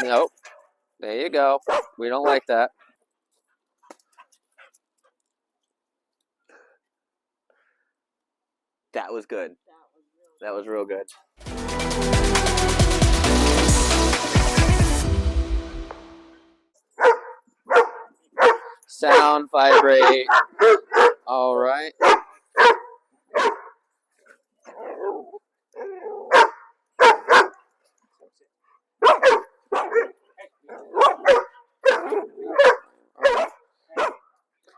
Nope. There you go. We don't like that. That was good. That was real good. Sound, vibrate. All right.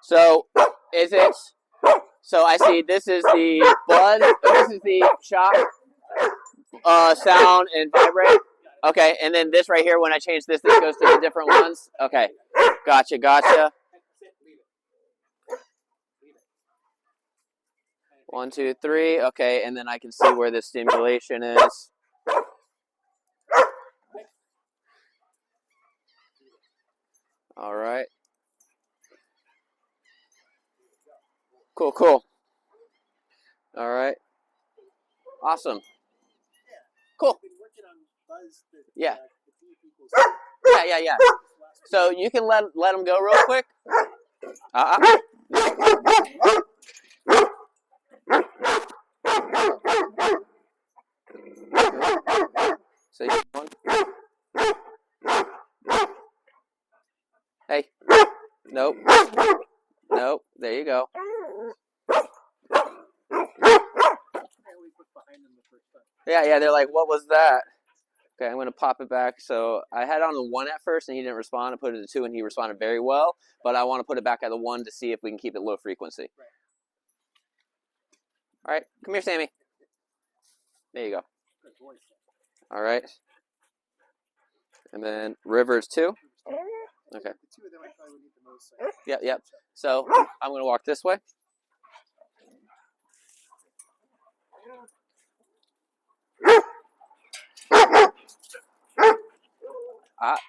So, is it? So I see this is the buzz. This is the shock, sound, and vibrate. Okay, and then this right here, when I change this, this goes to the different ones. Okay, gotcha, gotcha. 1, 2, 3. Okay, and then I can see where the stimulation is. All right. Cool, cool. All right. Awesome. Cool. Yeah. Yeah. So you can let them go real quick. So you want? Hey. Nope. Nope. There you go. Yeah, they're like, what was that? Okay, I'm going to pop it back. So I had on the 1 at first, and he didn't respond. I put it to 2, and he responded very well. But I want to put it back at the 1 to see if we can keep it low frequency. All right, come here, Sammy. There you go. All right. And then Rivers 2. Okay. Yep. So I'm going to walk this way.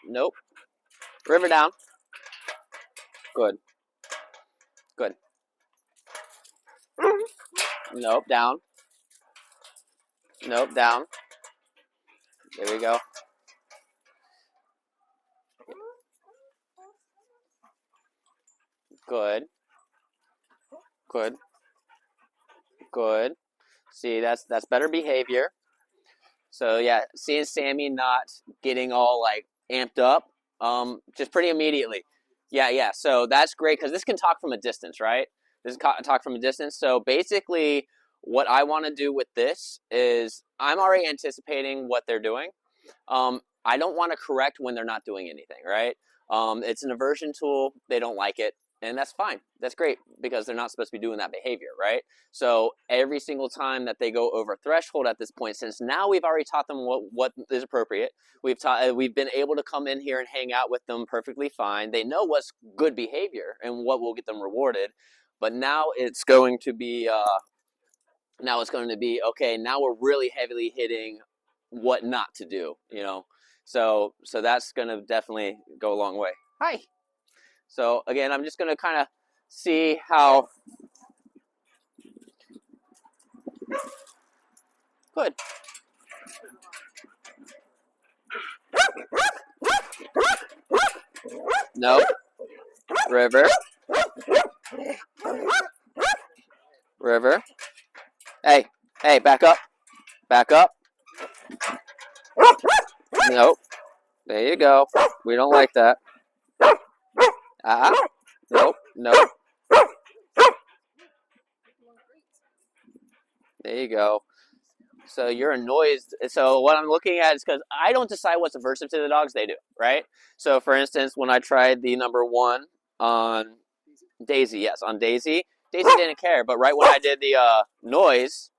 Nope. River down. Good. Nope, down. Nope, down. There we go. Good. See, that's better behavior. So yeah, seeing Sammy not getting all like amped up, just pretty immediately. Yeah. So that's great because this can talk from a distance, right? This is talk from a distance. So basically, what I want to do with this is I'm already anticipating what they're doing. I don't want to correct when they're not doing anything, right? It's an aversion tool. They don't like it. And that's fine. That's great because they're not supposed to be doing that behavior, right? So every single time that they go over threshold at this point, since now we've already taught them what is appropriate, we've been able to come in here and hang out with them perfectly fine. They know what's good behavior and what will get them rewarded. But now it's going to be okay. Now we're really heavily hitting what not to do, you know. So that's going to definitely go a long way. Hi. So again, I'm just going to kind of see how good. No. River. Hey, back up. Nope. There you go. We don't like that. Nope. There you go. So you're a noise. So what I'm looking at is because I don't decide what's aversive to the dogs, they do, right? So for instance, when I tried the number 1 on Daisy, Daisy didn't care. But right when I did the noise,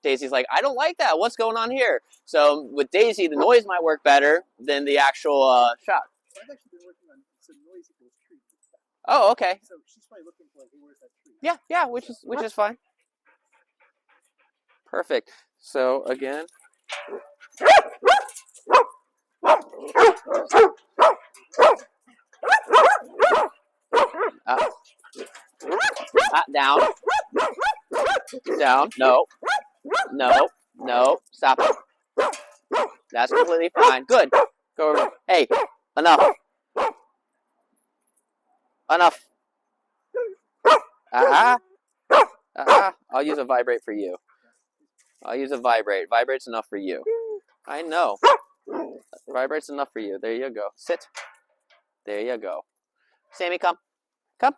Daisy's like, I don't like that. What's going on here? So with Daisy, the noise might work better than the actual shock. I've actually been working on some noise equals treat. Oh, okay. So she's probably looking for like, where's that treat? Yeah, which is fine. Perfect. So again. Down. No. Stop it. That's completely fine. Good. Go over. Hey, enough. Enough. I'll use a vibrate for you. I'll use a vibrate. Vibrate's enough for you. I know. Vibrate's enough for you. There you go. Sit. There you go. Sammy, come. Come.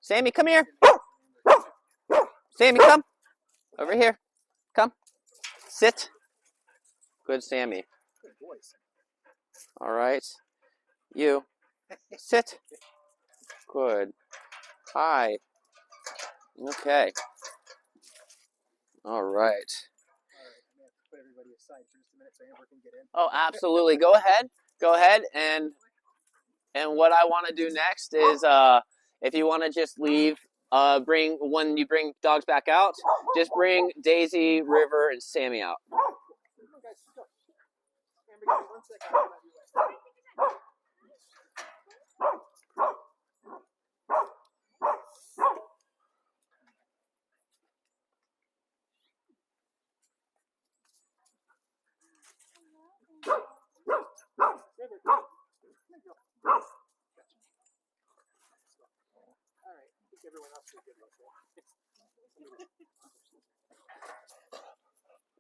Sammy, come here. Sammy, come. Over here. Come. Sit. Good, Sammy. All right. You. Sit. Good. Hi. Okay. All right. Oh, absolutely. Go ahead. Go ahead. And what I want to do next is, if you want to just leave, when you bring dogs back out, just bring Daisy, River, and Sammy out.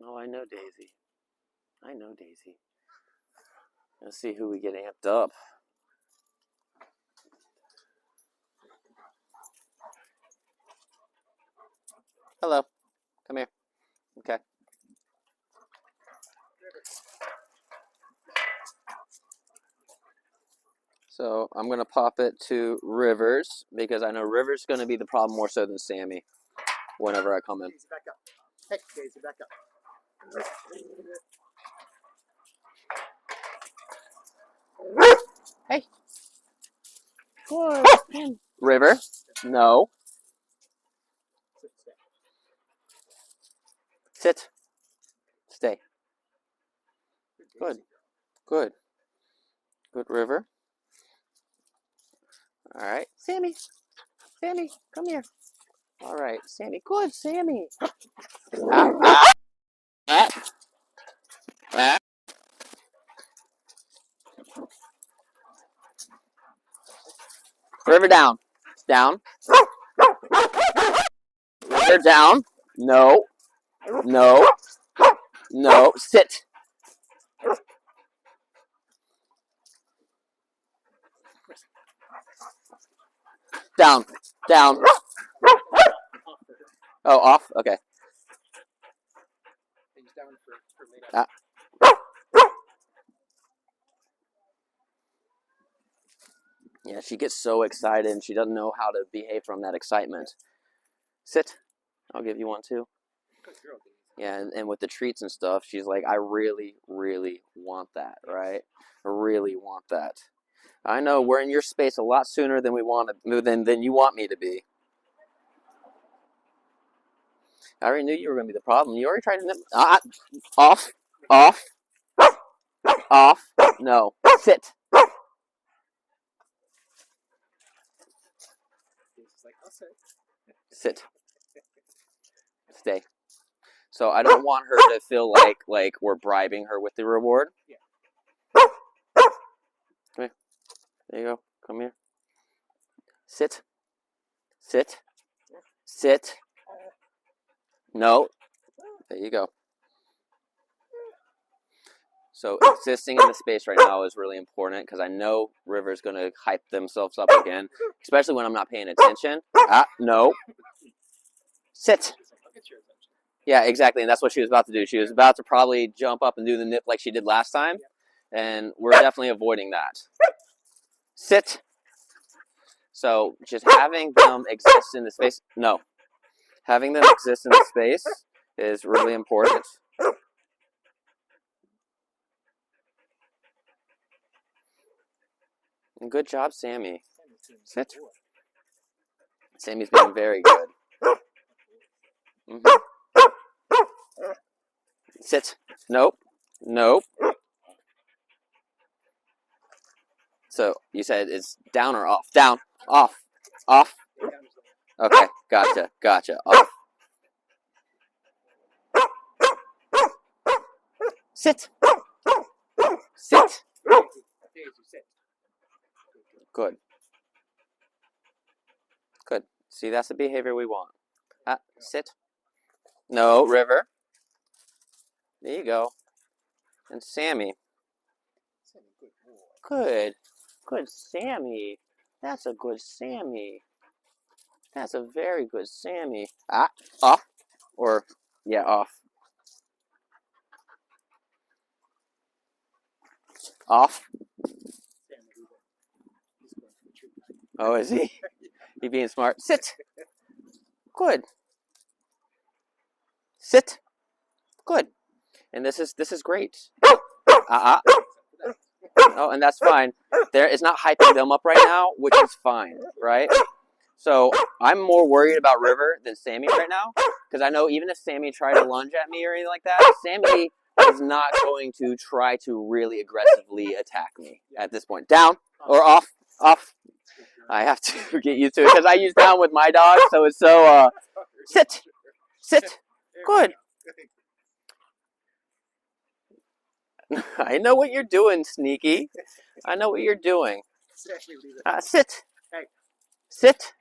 Oh, I know Daisy. I know Daisy. Let's see who we get amped up. Hello. Come here. Okay. So I'm going to pop it to Rivers because I know Rivers is going to be the problem more so than Sammy whenever I come in. Daisy, back up. Hey, Daisy, back up. Hey. Good. River. No. Sit. Stay. Good. Good. Good, River. All right. Sammy. Sammy, come here. All right. Sammy. Good, Sammy. River down. Down. River down. No. No. No. Sit. Down. Down. Oh, off? Okay. Yeah, she gets so excited and she doesn't know how to behave from that excitement. Sit. I'll give you one too. Yeah, and with the treats and stuff, she's like, I really, really want that, right? I really want that. I know we're in your space a lot sooner than we want to, than you want me to be. I already knew you were going to be the problem. You already tried to nip. Off. Off. Off. No. Sit. Sit. Stay. So I don't want her to feel like we're bribing her with the reward. Come here. There you go. Come here. Sit. Sit. Sit. No. There you go. So existing in the space right now is really important because I know River's going to hype themselves up again, especially when I'm not paying attention. No. Sit. Yeah, exactly, and that's what she was about to do. She was about to probably jump up and do the nip like she did last time, and we're definitely avoiding that. Sit. So just having them exist in the space. No. Having them exist in the space is really important. And good job, Sammy. Sit. Sammy's being very good. Sit. Nope. Nope. So you said it's down or off? Down. Off. Off. Okay. Gotcha. Gotcha. Off. Sit. Sit. Daisy, sit. Good. Good. See, that's the behavior we want. Sit. No, River. There you go. And Sammy. Sammy, good boy. Good. Good Sammy. That's a good Sammy. That's a very good Sammy. Off. Or, yeah, off. Off. Sammy, he's going for the treat. Oh, is he? He being smart. Sit. Good. Sit. Good. And this is great. Oh, and that's fine. It's not hyping them up right now, which is fine, right? So I'm more worried about River than Sammy right now, because I know even if Sammy tried to lunge at me or anything like that, Sammy is not going to try to really aggressively attack me at this point. Down or off. Off. I have to get used to it because I use down with my dog, so it's so sit. Sit. Good. I know what you're doing, Sneaky. I know what you're doing. Sit. Sit.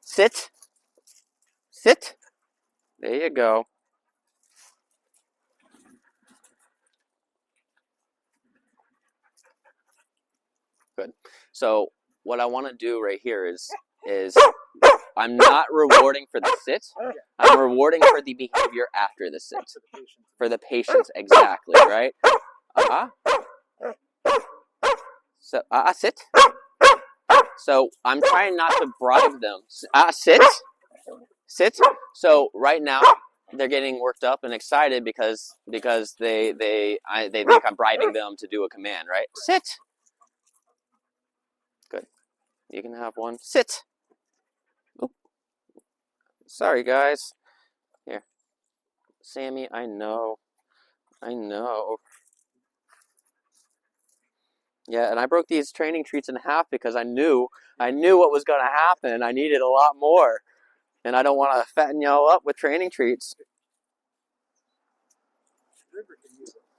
Sit. Sit. There you go. Good. So what I want to do right here is I'm not rewarding for the sit. I'm rewarding for the behavior after the sit. For the patience, exactly, right? So, sit. So I'm trying not to bribe them. Sit. Sit. So right now they're getting worked up and excited because they think I'm bribing them to do a command, right? Sit. Good. You can have one. Sit. Oop. Sorry, guys. Here. Sammy, I know. Yeah, and I broke these training treats in half because I knew what was going to happen. I needed a lot more. And I don't want to fatten y'all up with training treats.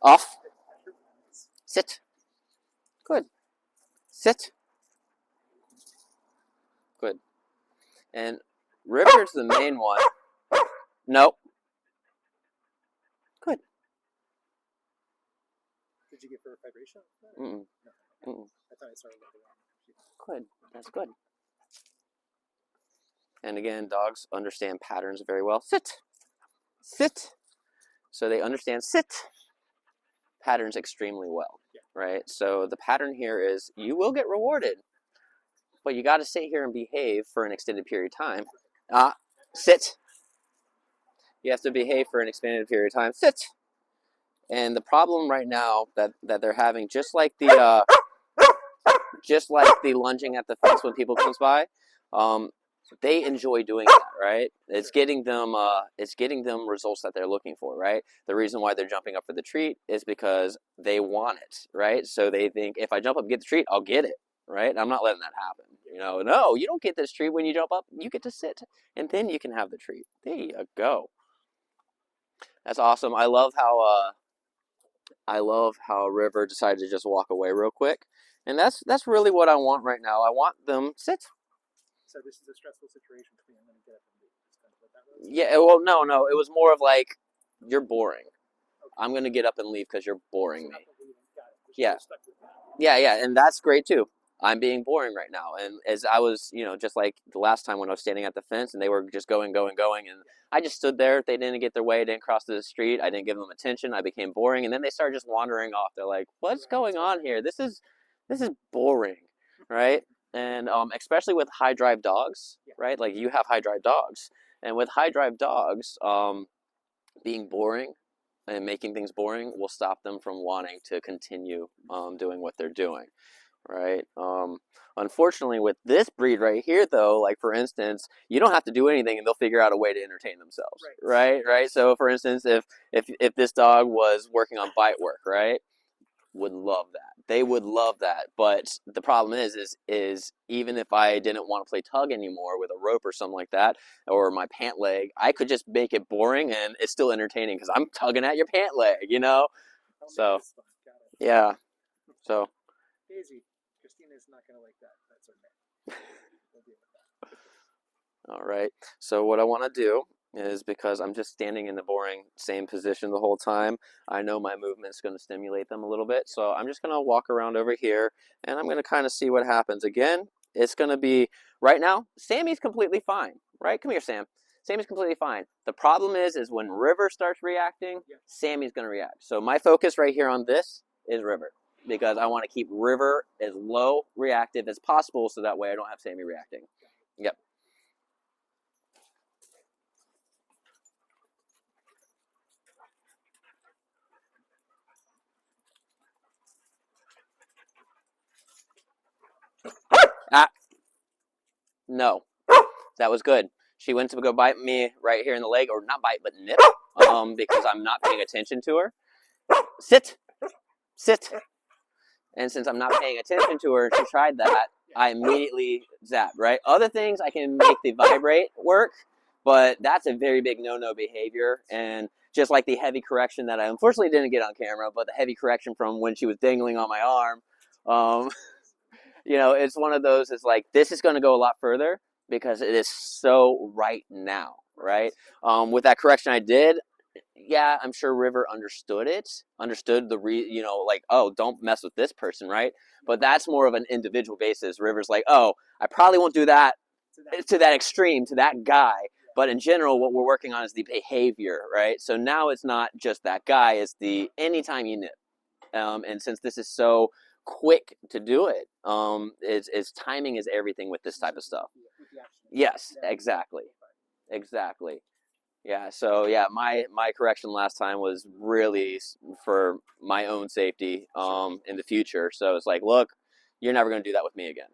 Off. Sit. Good. Sit. Good. And River's the main one. Nope. Good. Did you give her a vibration? Mm-mm. No. Mm-mm. I thought I started looking around. Good. That's good. And again, dogs understand patterns very well. Sit. Sit. So they understand sit patterns extremely well, right? So the pattern here is you will get rewarded, but you got to sit here and behave for an extended period of time. Sit. You have to behave for an extended period of time. Sit. And the problem right now that they're having, just like the lunging at the fence when people comes by, they enjoy doing that, right? It's getting them results that they're looking for, right? The reason why they're jumping up for the treat is because they want it, right? So they think if I jump up and get the treat, I'll get it, right? I'm not letting that happen. No, you don't get this treat when you jump up. You get to sit, and then you can have the treat. There you go. That's awesome. I love how River decided to just walk away real quick, and that's really what I want right now. I want them sit. So this is a stressful situation for me. I'm going to get up and leave. Kind of what that was? Yeah, well, no. It was more of like, you're boring. Okay. I'm going to get up and leave because you're boring me. Yeah. Yeah, and that's great too. I'm being boring right now. And as I was, just like the last time when I was standing at the fence and they were just going, and I just stood there. They didn't get their way, didn't cross the street. I didn't give them attention. I became boring. And then they started just wandering off. They're like, what's going on here? This is boring, right? And especially with high drive dogs, right? Like you have high drive dogs. And with high drive dogs, being boring and making things boring will stop them from wanting to continue doing what they're doing, right? Unfortunately, with this breed right here, though, like for instance, you don't have to do anything and they'll figure out a way to entertain themselves, right? So for instance, if this dog was working on bite work, right, would love that. they would love that. But the problem is even if I didn't want to play tug anymore with a rope or something like that, or my pant leg, I could just make it boring and it's still entertaining because I'm tugging at your pant leg, you know? Oh, So, got it. yeah. So, Daisy, Christina's not going to like that. That's okay. We'll deal with that. all right. So what I want to do is, because I'm just standing in the boring same position the whole time, I know my movement's going to stimulate them a little bit. So I'm just going to walk around over here and I'm going to kind of see what happens. Again, it's going to be, right now, Sammy's completely fine, right? Come here, Sam. Sammy's completely fine. The problem is when River starts reacting, Sammy's going to react. So my focus right here on this is River, because I want to keep River as low reactive as possible so that way I don't have Sammy reacting. Yep. Ah, no, that was good. She went to go bite me right here in the leg, or not bite, but nip, because I'm not paying attention to her. Sit, sit. And since I'm not paying attention to her, she tried that, I immediately zap, right? Other things I can make the vibrate work, but that's a very big no-no behavior. And just like the heavy correction that I unfortunately didn't get on camera, but the heavy correction from when she was dangling on my arm, you know, it's one of those, it's like, this is going to go a lot further because it is so right now, right? With that correction I did, yeah, I'm sure River understood you know, like, oh, don't mess with this person, right? But that's more of an individual basis. River's like, oh, I probably won't do that to that extreme, to that guy. But in general, what we're working on is the behavior, right? So now it's not just that guy, it's the anytime you nip. And since this is so quick to do it, it's timing is everything with this type of stuff. Yes, exactly. Exactly. Yeah, so yeah, my correction last time was really for my own safety in the future. So it's like, look, you're never going to do that with me again.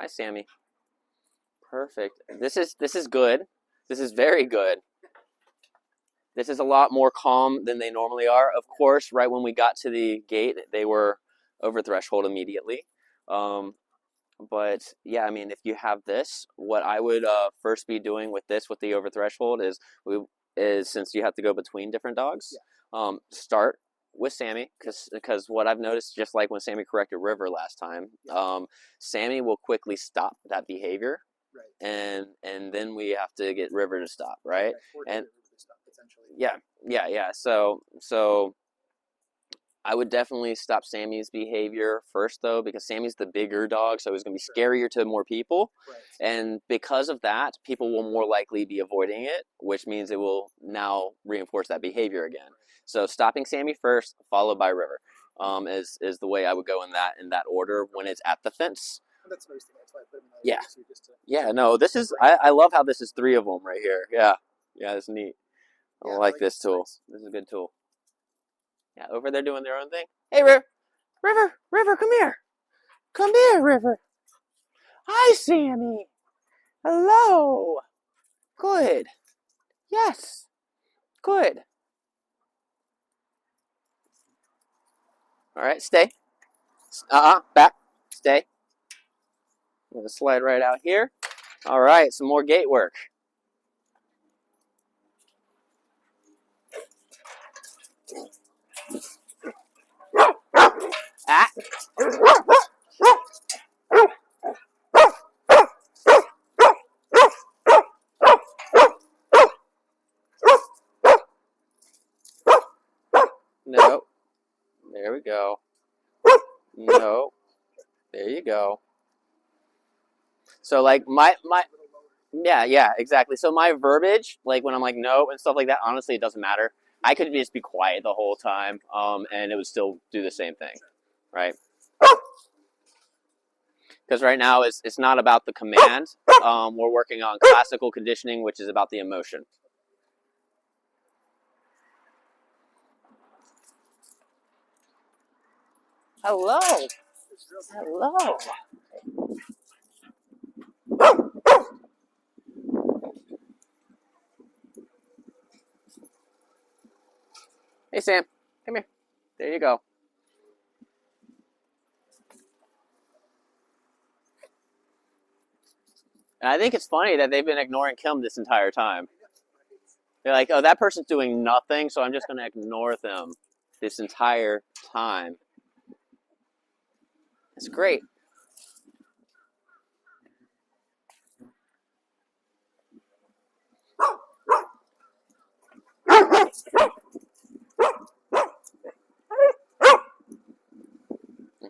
Hi, Sammy. Perfect. This is good. This is very good. This is a lot more calm than they normally are. Of course, right when we got to the gate, they were over threshold immediately. But yeah, I mean, if you have this, what I would first be doing with this, with the over threshold, is since you have to go between different dogs, start with Sammy, because what I've noticed, just like when Sammy corrected River last time, Sammy will quickly stop that behavior, and then we have to get River to stop, right? And yeah. So I would definitely stop Sammy's behavior first, though, because Sammy's the bigger dog, so he's going to be scarier to more people. And because of that, people will more likely be avoiding it, which means it will now reinforce that behavior again. So stopping Sammy first, followed by River, is the way I would go in that order when it's at the fence. That's nice. That's why I put him in Yeah. Yeah, no, this is, I love how this is 3 of them right here. Yeah, it's neat. I like this tool. This is a good tool. Yeah, over there doing their own thing. Hey, River, come here. Come here, River. Hi, Sammy. Hello. Good. Yes. Good. All right, stay. Back. Stay. I'm going to slide right out here. All right, some more gate work. Ah. No. There we go. No. There you go. So like yeah, exactly. So my verbiage, like when I'm like no and stuff like that, honestly, it doesn't matter. I could just be quiet the whole time, and it would still do the same thing, right? Because right now it's not about the command. We're working on classical conditioning, which is about the emotion. Hello. Hello. Hey, Sam, come here. There you go. And I think it's funny that they've been ignoring Kim this entire time. They're like, oh, that person's doing nothing, so I'm just going to ignore them this entire time. It's great.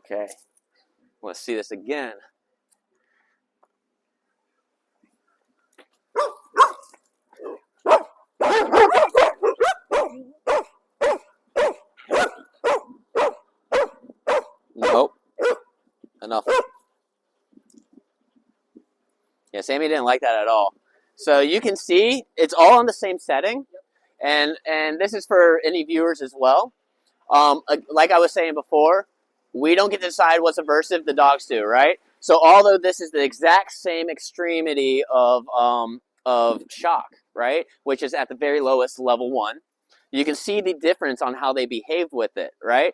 Okay, let's see this again. Nope. Enough. Yeah, Sammy didn't like that at all. So you can see it's all on the same setting, and this is for any viewers as well. Like I was saying before, we don't get to decide what's aversive, the dogs do, right? So although this is the exact same extremity of shock, right, which is at the very lowest level 1, you can see the difference on how they behave with it, right?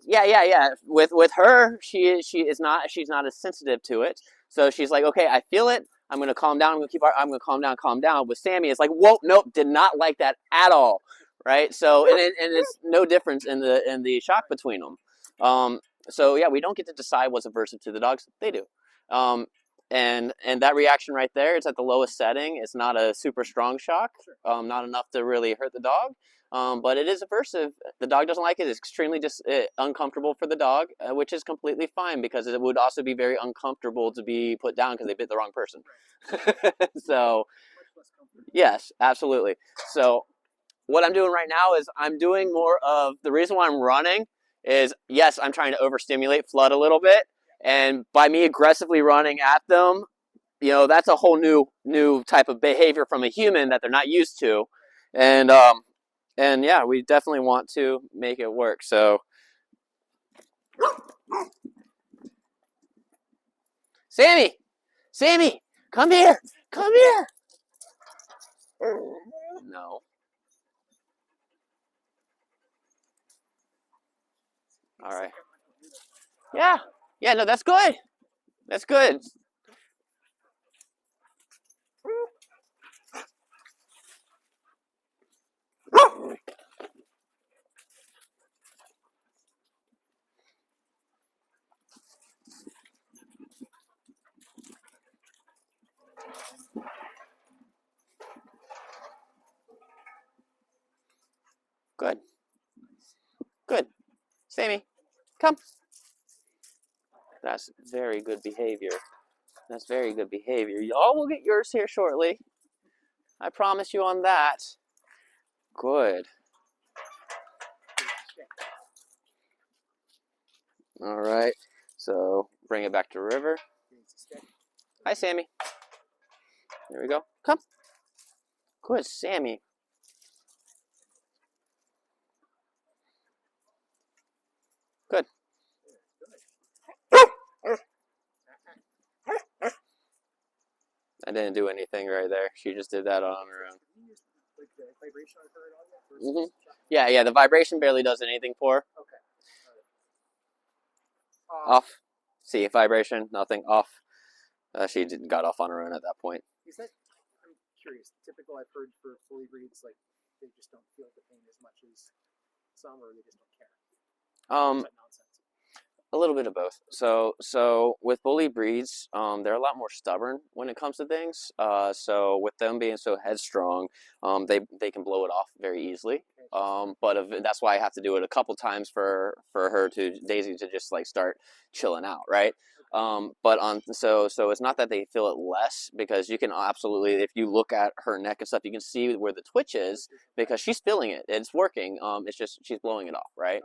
Yeah. With her, she's not as sensitive to it. So she's like, okay, I feel it. I'm gonna calm down. I'm gonna calm down. With Sammy, it's like, whoa, nope, did not like that at all, right? So and it's no difference in the shock between them. So yeah, we don't get to decide what's aversive to the dogs. They do. And that reaction right there, it's at the lowest setting. It's not a super strong shock, not enough to really hurt the dog. But it is aversive. The dog doesn't like it. It's extremely uncomfortable for the dog, which is completely fine because it would also be very uncomfortable to be put down because they bit the wrong person. So, yes, absolutely. So, what I'm doing right now is I'm doing more of the reason why I'm running is, yes, I'm trying to overstimulate flood a little bit. And by me aggressively running at them, that's a whole new type of behavior from a human that they're not used to. And yeah, we definitely want to make it work. So, Sammy, come here, come here. No. All right. Yeah. No, that's good. That's good. Good. Good. Sammy, come. That's very good behavior. That's very good behavior. Y'all will get yours here shortly. I promise you on that. Good. All right. So bring it back to river. Hi, Sammy. There we go. Come. Good, Sammy. Good. I didn't do anything right there. She just did that on her own. Mm-hmm. Yeah. The vibration barely does anything for her. Okay. Off. See, vibration, nothing. Off. She got off on her own at that point. Is that, I'm curious, typical I've heard for fully breeds, like they just don't feel the pain as much as some, or they just don't care? Is that nonsense? A little bit of both. So with bully breeds, they're a lot more stubborn when it comes to things. So with them being so headstrong, they can blow it off very easily. But that's why I have to do it a couple times for her to Daisy to just like start chilling out, right? So it's not that they feel it less, because you can absolutely, if you look at her neck and stuff, you can see where the twitch is because she's feeling it. It's working. It's just she's blowing it off, right?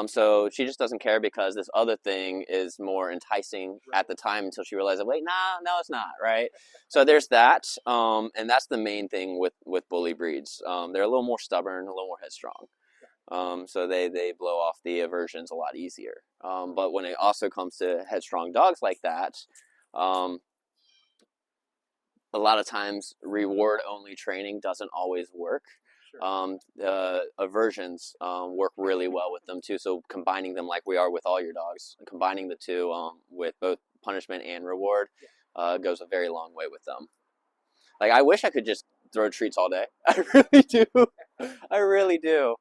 So she just doesn't care because this other thing is more enticing at the time until she realizes, wait, no, it's not, right? So there's that, and that's the main thing with bully breeds. They're a little more stubborn, a little more headstrong. So they blow off the aversions a lot easier. But when it also comes to headstrong dogs like that, a lot of times reward-only training doesn't always work. Aversions work really well with them too. So combining them like we are with all your dogs, combining the two with both punishment and reward goes a very long way with them. Like, I wish I could just throw treats all day. I really do. I really do.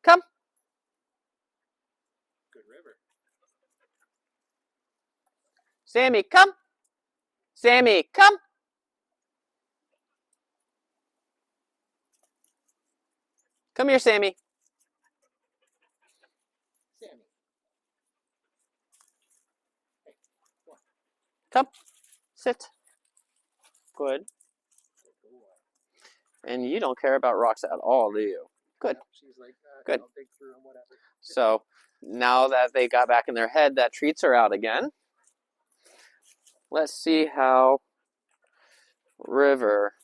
Come. Good river. Sammy, come. Sammy, come. Come here, Sammy. Sammy. Hey, come. Sit. Good. Good boy. And you don't care about rocks at all, do you? Good. Yep, she's like, good. I'll dig through them, whatever. So now that they got back in their head that treats are out again, let's see how River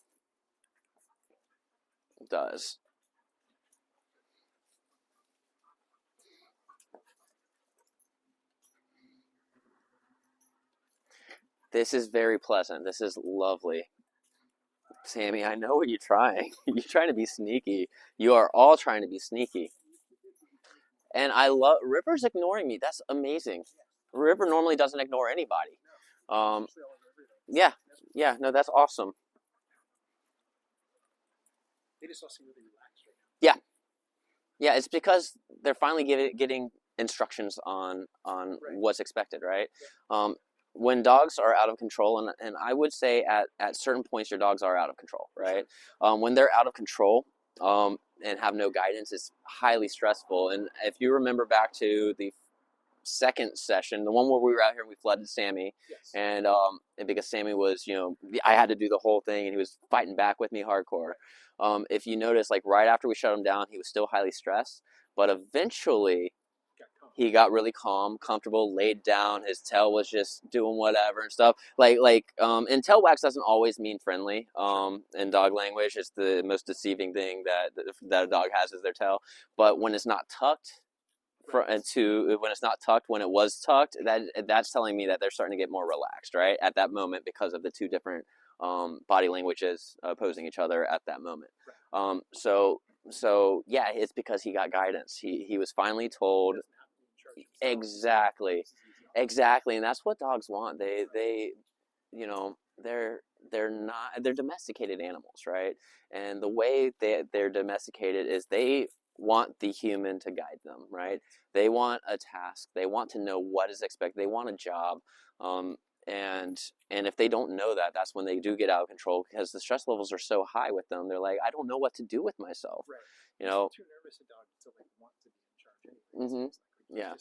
does. This is very pleasant. This is lovely. Sammy, I know what you're trying. You're trying to be sneaky. You are all trying to be sneaky. And I love River's ignoring me. That's amazing. River normally doesn't ignore anybody. Yeah, yeah, no, that's awesome. They just all seem really relaxed right now. Yeah, yeah, it's because they're finally getting instructions on what's expected, right? When dogs are out of control, and I would say at certain points your dogs are out of control, right? When they're out of control and have no guidance, it's highly stressful. And if you remember back to the second session, the one where we were out here and we flooded Sammy, Yes. and because Sammy was, I had to do the whole thing, and he was fighting back with me hardcore. If you notice, like right after we shut him down, he was still highly stressed, but eventually he got really calm, comfortable, laid down. His tail was just doing whatever and stuff. And tail wax doesn't always mean friendly. In dog language, it's the most deceiving thing that a dog has is their tail. But when it's not tucked, when it's not tucked, when it was tucked, that's telling me that they're starting to get more relaxed, right, at that moment, because of the two different body languages opposing each other at that moment. So yeah, it's because he got guidance. He was finally told. Exactly, and that's what dogs want. They're domesticated animals, right? And the way they're domesticated is they want the human to guide them, right? They want a task. They want to know what is expected. They want a job. And if they don't know that, that's when they do get out of control, because the stress levels are so high with them. They're like, I don't know what to do with myself. Right. You know. Too nervous a dog to want to be in charge anyway. Yeah.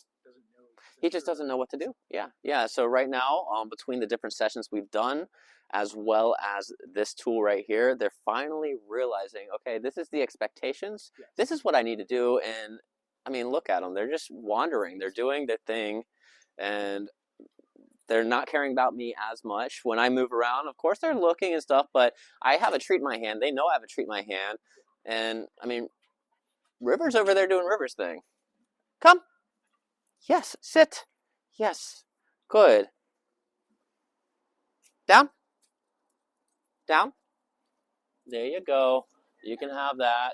He just doesn't know what to do. Yeah. So right now, between the different sessions we've done, as well as this tool right here, they're finally realizing, okay, this is the expectations. Yes. This is what I need to do. And I mean, look at them. They're just wandering. They're doing their thing, and they're not caring about me as much. When I move around, of course, they're looking and stuff, but I have a treat in my hand. They know I have a treat in my hand. And I mean, River's over there doing River's thing. Come. Yes, sit. Yes, good. Down. Down. There you go. You can have that.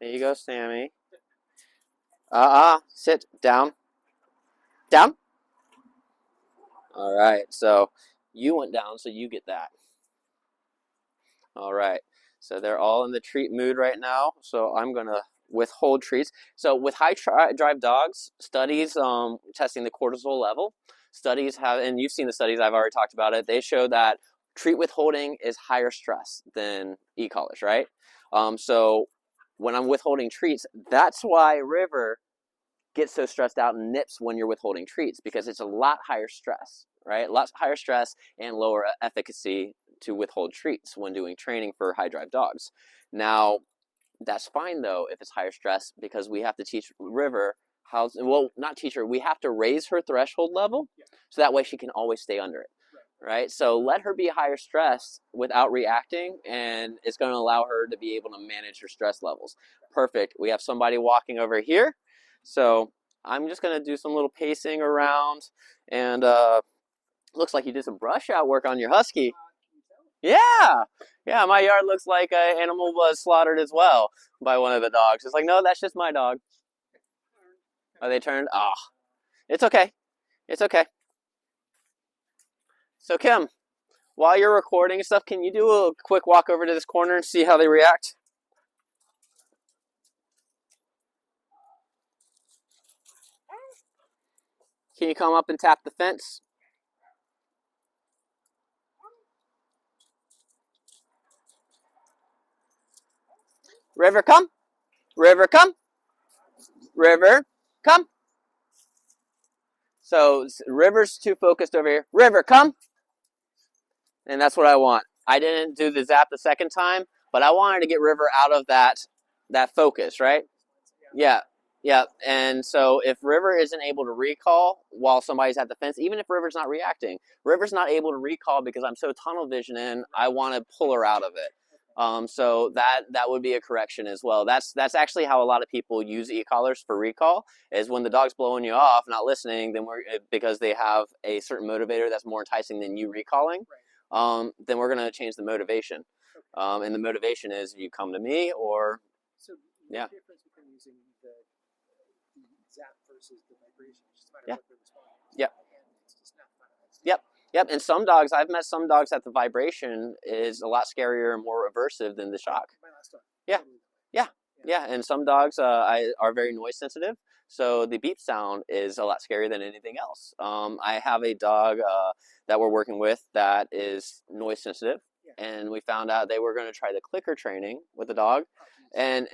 There you go, Sammy. Sit. Down. Down. All right, so you went down, so you get that. All right, so they're all in the treat mood right now, so I'm going to withhold treats. So with high drive dogs, studies testing the cortisol level, studies have, and you've seen the studies, I've already talked about it, they show that treat withholding is higher stress than e-collars, right? So when I'm withholding treats, that's why River gets so stressed out and nips when you're withholding treats, because it's a lot higher stress, right? Lots higher stress and lower efficacy to withhold treats when doing training for high drive dogs. Now, that's fine though if it's higher stress, because we have to teach River not teach her, we have to raise her threshold level so that way she can always stay under it, right? So let her be higher stress without reacting, and it's going to allow her to be able to manage her stress levels. Perfect. We have somebody walking over here, so I'm just going to do some little pacing around, and Looks like you did some brush out work on your husky. Yeah. Yeah, my yard looks like an animal was slaughtered as well by one of the dogs. It's like, no, that's just my dog. Are they turned? Ah, oh, it's okay. It's okay. So, Kim, while you're recording and stuff, can you do a quick walk over to this corner and see how they react? Can you come up and tap the fence? River, come. River, come. River, come. So River's too focused over here. River, come. And that's what I want. I didn't do the zap the second time, but I wanted to get River out of that focus, right? Yeah. Yeah. And so if River isn't able to recall while somebody's at the fence, even if River's not reacting, River's not able to recall because I'm so tunnel vision in, I want to pull her out of it. So that would be a correction as well. That's actually how a lot of people use e-collars for recall, is when the dog's blowing you off, not listening, then because they have a certain motivator that's more enticing than you recalling, then we're going to change the motivation. And the motivation is you come to me or, so yeah. Difference between using the zap versus the vibration, it's just a matter Yeah. of what they're responding to. Yep. And it's just not fun. Yep. Yep. And some dogs, I've met some dogs that the vibration is a lot scarier and more aversive than the shock. My last dog. Yeah. Yeah. Yeah. And some dogs are very noise sensitive. So the beep sound is a lot scarier than anything else. I have a dog that we're working with that is noise sensitive. Yeah. And we found out they were going to try the clicker training with the dog. And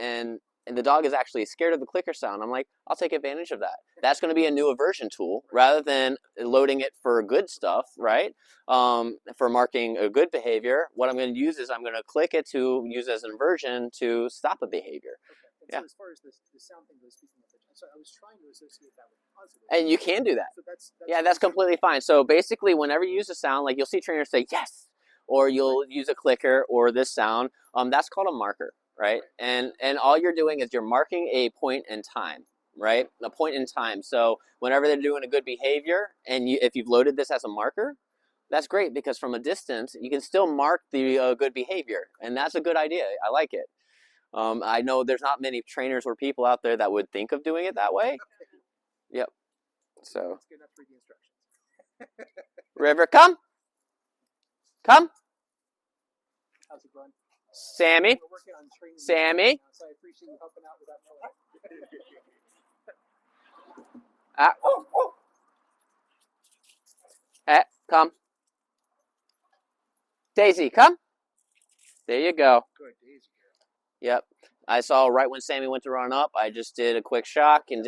the dog is actually scared of the clicker sound. I'm like, I'll take advantage of that. That's going to be a new aversion tool rather than loading it for good stuff, right? For marking a good behavior. What I'm going to use is I'm going to click it to use as an aversion to stop a behavior. Okay. And so as far as the sound thing goes, speaking of which, so I was trying to associate that with positive. And you can do that. So that's completely fine. So basically, whenever you use a sound, like you'll see trainers say yes, or you'll use a clicker or this sound. That's called a marker. Right? And all you're doing is you're marking a point in time, right? A point in time. So whenever they're doing a good behavior, and if you've loaded this as a marker, that's great because from a distance, you can still mark the good behavior. And that's a good idea. I like it. I know there's not many trainers or people out there that would think of doing it that way. Yep. So. That's good enough for the instructions. River, come. Come. How's it going? Sammy. We're working on training Sammy. now, so I appreciate you helping out with that. Come. Daisy, come. There you go. Good, Daisy. Yep. I saw right when Sammy went to run up, I just did a quick shock and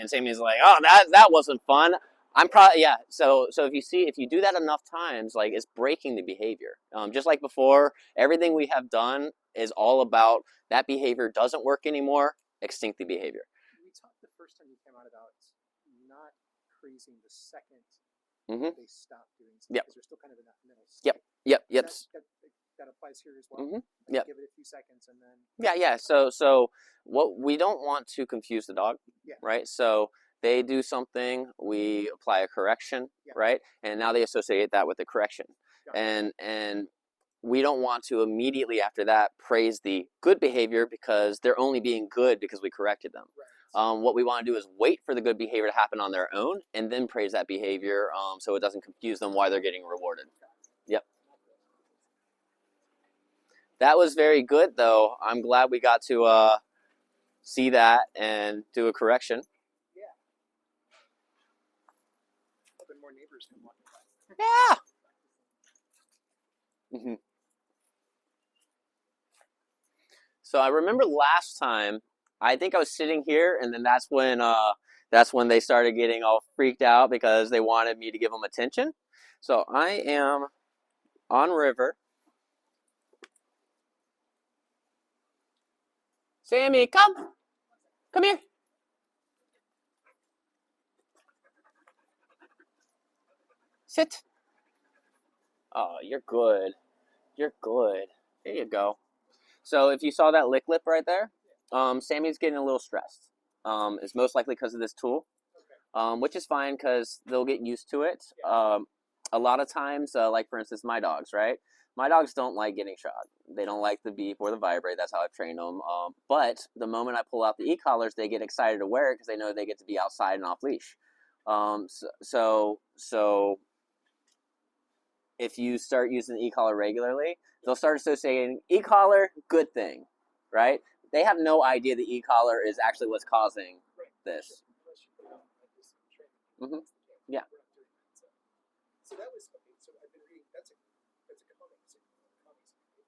Sammy's like, oh, that wasn't fun. I'm probably, yeah. So if you do that enough times, like it's breaking the behavior. Just like before, everything we have done is all about that behavior doesn't work anymore. Extinct the behavior. We talked the first time you came out about not crazing the second they stop doing something. Yep. Because they're still kind of in that middle state. Yep. That applies here as well. Yep. Give it a few seconds and then. Yeah. So what we don't want to confuse the dog, right? So they do something, we apply a correction, right? And now they associate that with the correction. And we don't want to immediately after that praise the good behavior because they're only being good because we corrected them. Right. What we want to do is wait for the good behavior to happen on their own and then praise that behavior so it doesn't confuse them why they're getting rewarded. Yep. That was very good, though. I'm glad we got to see that and do a correction. More neighbors can walk by. Yeah. Mm-hmm. So I remember last time, I think I was sitting here, and then that's when they started getting all freaked out because they wanted me to give them attention. So I am on River. Sammy, come here. Sit. Oh, you're good. You're good. There you go. So if you saw that lick lip right there, Sammy's getting a little stressed. It's most likely because of this tool, which is fine because they'll get used to it. a lot of times, like for instance, my dogs, right? My dogs don't like getting shot. They don't like the beep or the vibrate. That's how I've trained them. But the moment I pull out the e-collars, they get excited to wear it because they know they get to be outside and off leash. So if you start using the e-collar regularly, they'll start associating e-collar, good thing, right? They have no idea the e-collar is actually what's causing this. Mm-hmm. Yeah. So that was okay. So I've been reading. That's a calming sign.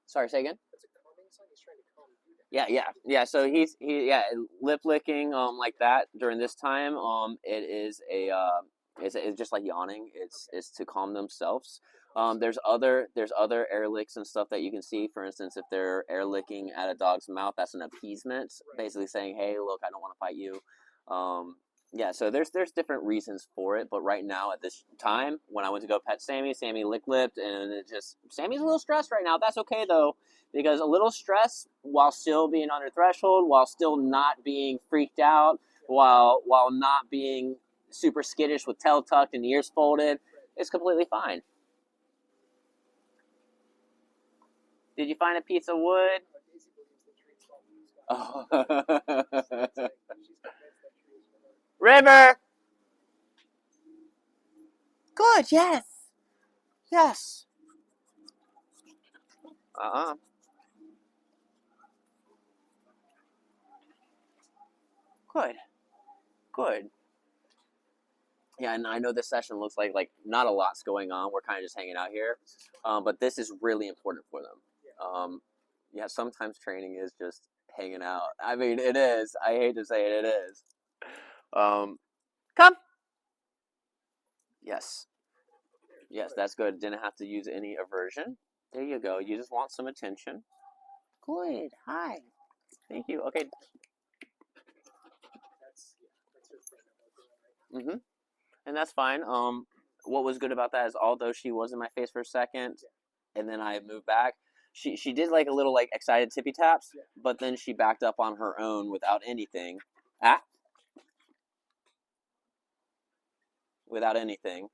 Sorry, say again. That's a calming sign. He's trying to calm you down. Yeah. So he lip licking like that during this time. It is it's just like yawning. It's to calm themselves. There's other air licks and stuff that you can see. For instance, if they're air licking at a dog's mouth, that's an appeasement, basically saying, "Hey, look, I don't want to fight you." Yeah, so there's different reasons for it, but right now at this time, when I went to go pet Sammy, Sammy licked, and Sammy's a little stressed right now. That's okay though, because a little stress while still being under threshold, while still not being freaked out, while not being super skittish with tail tucked and ears folded, is completely fine. Did you find a piece of wood? Oh. River! Good, yes! Yes! Good. Good. Yeah, and I know this session looks like not a lot's going on. We're kind of just hanging out here, but this is really important for them. Yeah, sometimes training is just hanging out. I mean, it is. I hate to say it, it is. Come. Yes. Yes, that's good. Didn't have to use any aversion. There you go. You just want some attention. Good. Hi. Thank you. Okay. Mm-hmm. And that's fine. What was good about that is although she was in my face for a second, and then I moved back, she did like a little like excited tippy taps, but then she backed up on her own without anything. Without anything,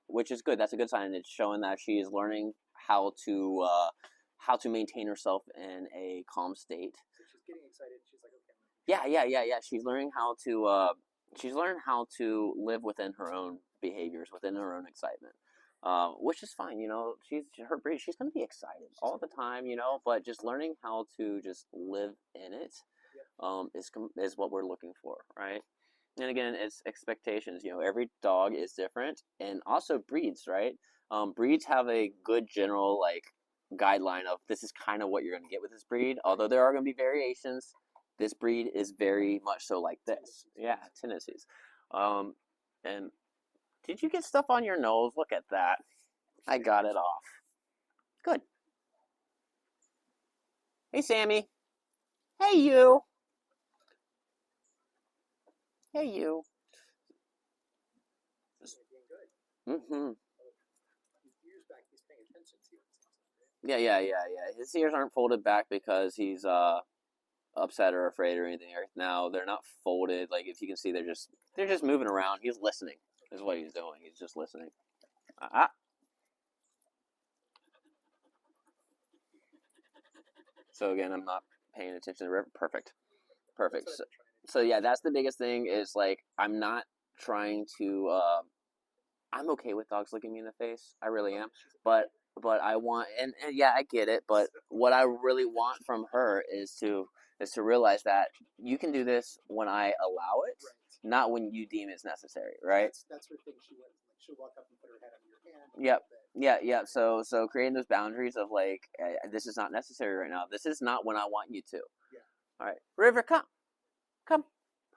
which is good. That's a good sign. It's showing that she is learning how to maintain herself in a calm state. So she's getting excited. She's like, okay. Yeah. She's learned how to live within her own behaviors, within her own excitement, which is fine. You know, she's her breed. She's gonna be excited all the time. You know, but just learning how to just live in it, is what we're looking for, right? And again, it's expectations. You know, every dog is different, and also breeds, right? Breeds have a good general like guideline of this is kind of what you're going to get with this breed. Although there are going to be variations, this breed is very much so like this. Yeah, tendencies. And did you get stuff on your nose? Look at that. I got it off. Good. Hey, Sammy. Hey, you. Hey, you. Mm-hmm. Yeah. His ears aren't folded back because he's upset or afraid or anything. Now they're not folded. Like if you can see, they're just moving around. He's listening. Is what he's doing. He's just listening. So again, I'm not paying attention to the river. Perfect. So yeah, that's the biggest thing. Is like I'm not trying to. I'm okay with dogs looking me in the face. I really am. But I want and yeah, I get it. But what I really want from her is to realize that you can do this when I allow it, not when you deem it's necessary, right? That's her thing. She'll walk up and put her head on your hand. Yep. Yeah. So creating those boundaries of like, this is not necessary right now. This is not when I want you to. Yeah. All right, River, come.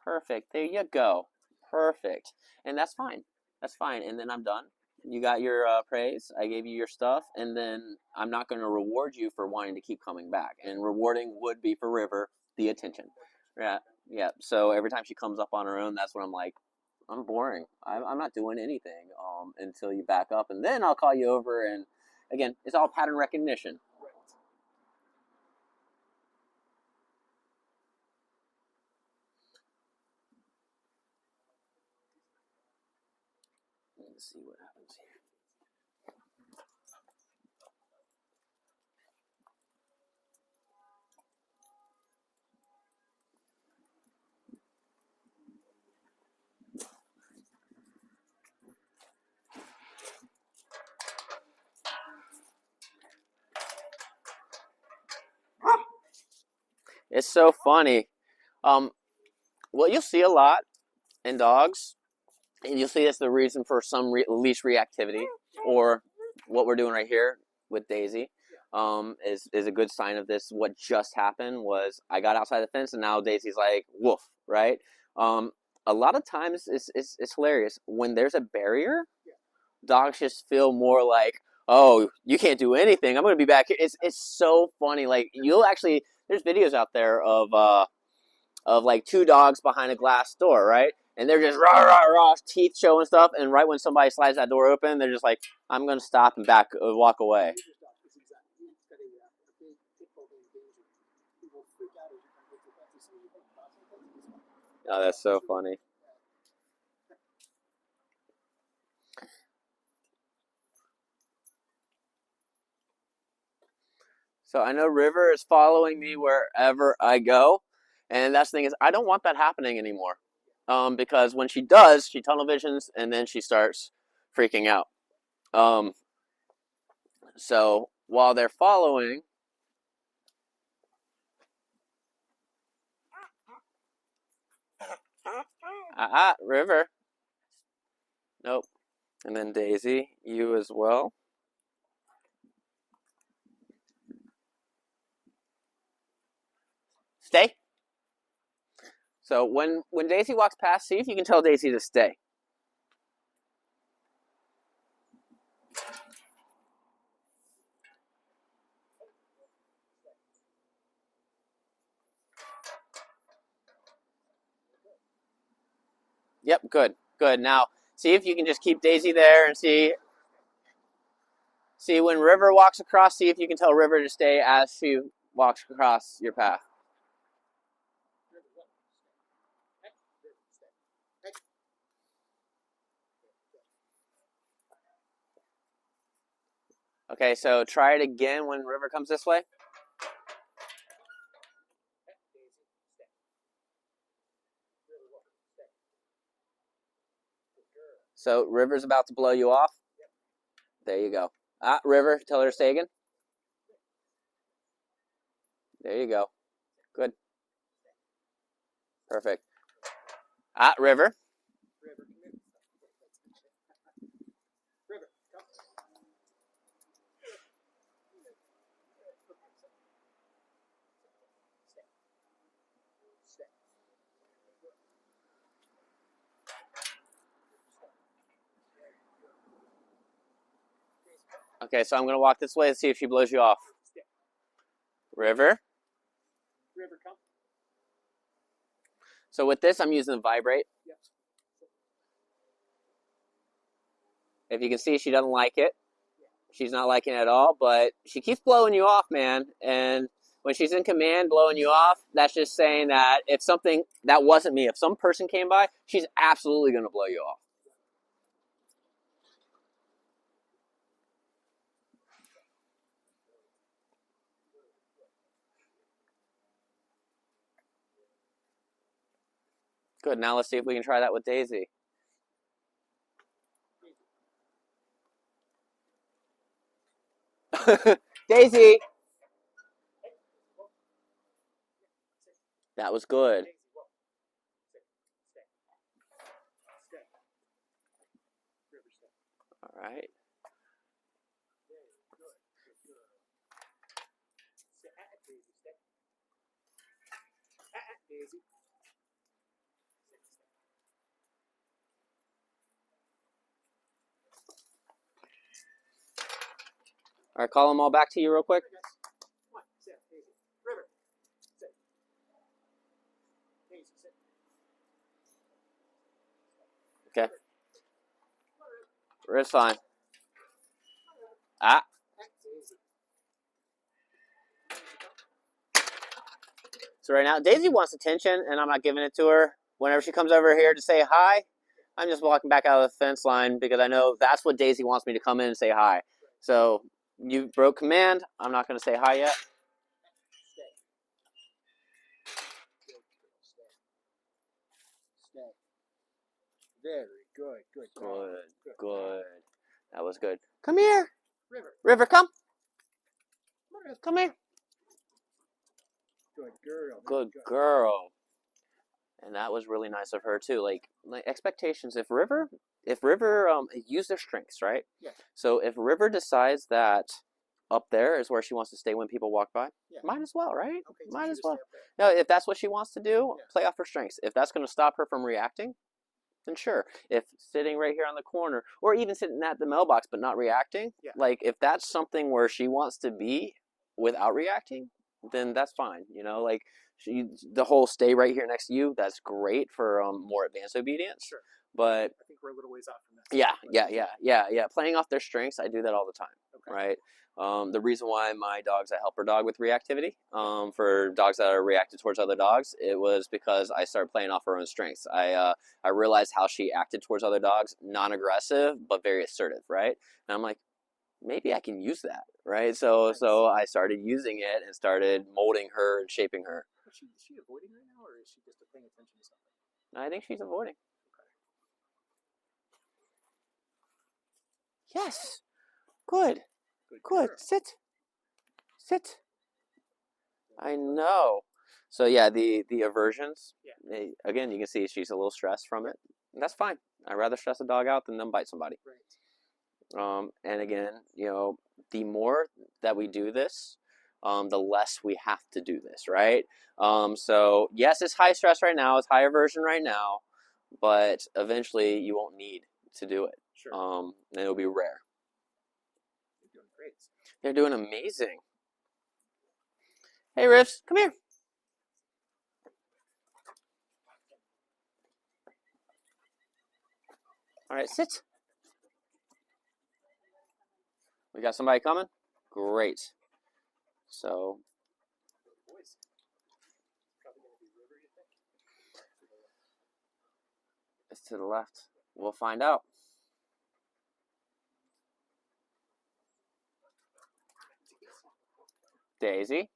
Perfect. There you go. Perfect. And that's fine. That's fine. And then I'm done. You got your praise. I gave you your stuff, and then I'm not going to reward you for wanting to keep coming back. And rewarding would be for River the attention. Yeah. So every time she comes up on her own, that's when I'm like, I'm boring. I'm not doing anything until you back up, and then I'll call you over. And again, it's all pattern recognition. Let's see what happens here. It's so funny. What you'll see a lot in dogs, and you'll see that's the reason for some leash reactivity, or what we're doing right here with Daisy, is a good sign of this. What just happened was I got outside the fence, and now Daisy's like, woof, right? A lot of times it's hilarious. When there's a barrier, dogs just feel more like, oh, you can't do anything. I'm going to be back here. It's so funny. Like, you'll actually, there's videos out there of like two dogs behind a glass door, right? And they're just rah, rah, rah, teeth showing stuff. And right when somebody slides that door open, they're just like, I'm going to stop and walk away. Oh, that's so funny. So I know River is following me wherever I go. And that's the thing is, I don't want that happening anymore. Because when she does, she tunnel visions and then she starts freaking out. So while they're following, River. Nope. And then Daisy, you as well. Stay. So when Daisy walks past, see if you can tell Daisy to stay. Yep, good, good. Now see if you can just keep Daisy there and see when River walks across. See if you can tell River to stay as she walks across your path. Okay, so try it again when River comes this way. So River's about to blow you off. There you go. River, tell her to stay again. There you go. Good. Perfect. River. Okay, so I'm going to walk this way and see if she blows you off. River. So with this, I'm using the vibrate. If you can see, she doesn't like it. She's not liking it at all, but she keeps blowing you off, man. And when she's in command blowing you off, that's just saying that if something, that wasn't me, if some person came by, she's absolutely going to blow you off. Good, now let's see if we can try that with Daisy. Daisy! That was good. All right. All right, call them all back to you real quick. Okay. It's fine. So right now, Daisy wants attention, and I'm not giving it to her. Whenever she comes over here to say hi, I'm just walking back out of the fence line because I know that's what Daisy wants me to come in and say hi. So you broke command. I'm not going to say hi yet. Very good. Good. That was good. Come here. River, come. Come here. Good girl. Good girl. And that was really nice of her too. Like expectations. If River use their strengths, right? Yeah. So if River decides that up there is where she wants to stay when people walk by, Yeah. might as well, right? Okay, Might so as just well. stay up there. No, if that's what she wants to do, Yeah. play off her strengths. If that's going to stop her from reacting, then sure. If sitting right here on the corner, or even sitting at the mailbox but not reacting, Yeah. like if that's something where she wants to be without reacting, then that's fine. You know, like the whole stay right here next to you, that's great for more advanced obedience. Sure. But I think we're a little ways off from that. Yeah. Playing off their strengths, I do that all the time. Okay. Right. The reason why my dog's a helper dog with reactivity, for dogs that are reacted towards other dogs, it was because I started playing off her own strengths. I realized how she acted towards other dogs, non-aggressive but very assertive, right? And I'm like, maybe I can use that, right? So I started using it and started molding her and shaping her. Is she avoiding right now, or is she just paying attention to something? I think she's avoiding. Okay. Yes. Good. Sit. I know. So yeah, the aversions. Yeah. Again, you can see she's a little stressed from it. That's fine. I'd rather stress a dog out than them bite somebody. Right. And again, the more that we do this, the less we have to do this, right? So yes, it's high stress right now. It's high aversion right now, but eventually you won't need to do it. Sure. And it'll be rare. They're doing great. They're doing amazing. Hey, Riffs, come here. All right, sit. We got somebody coming? Great. So, it's to the left. We'll find out. Daisy.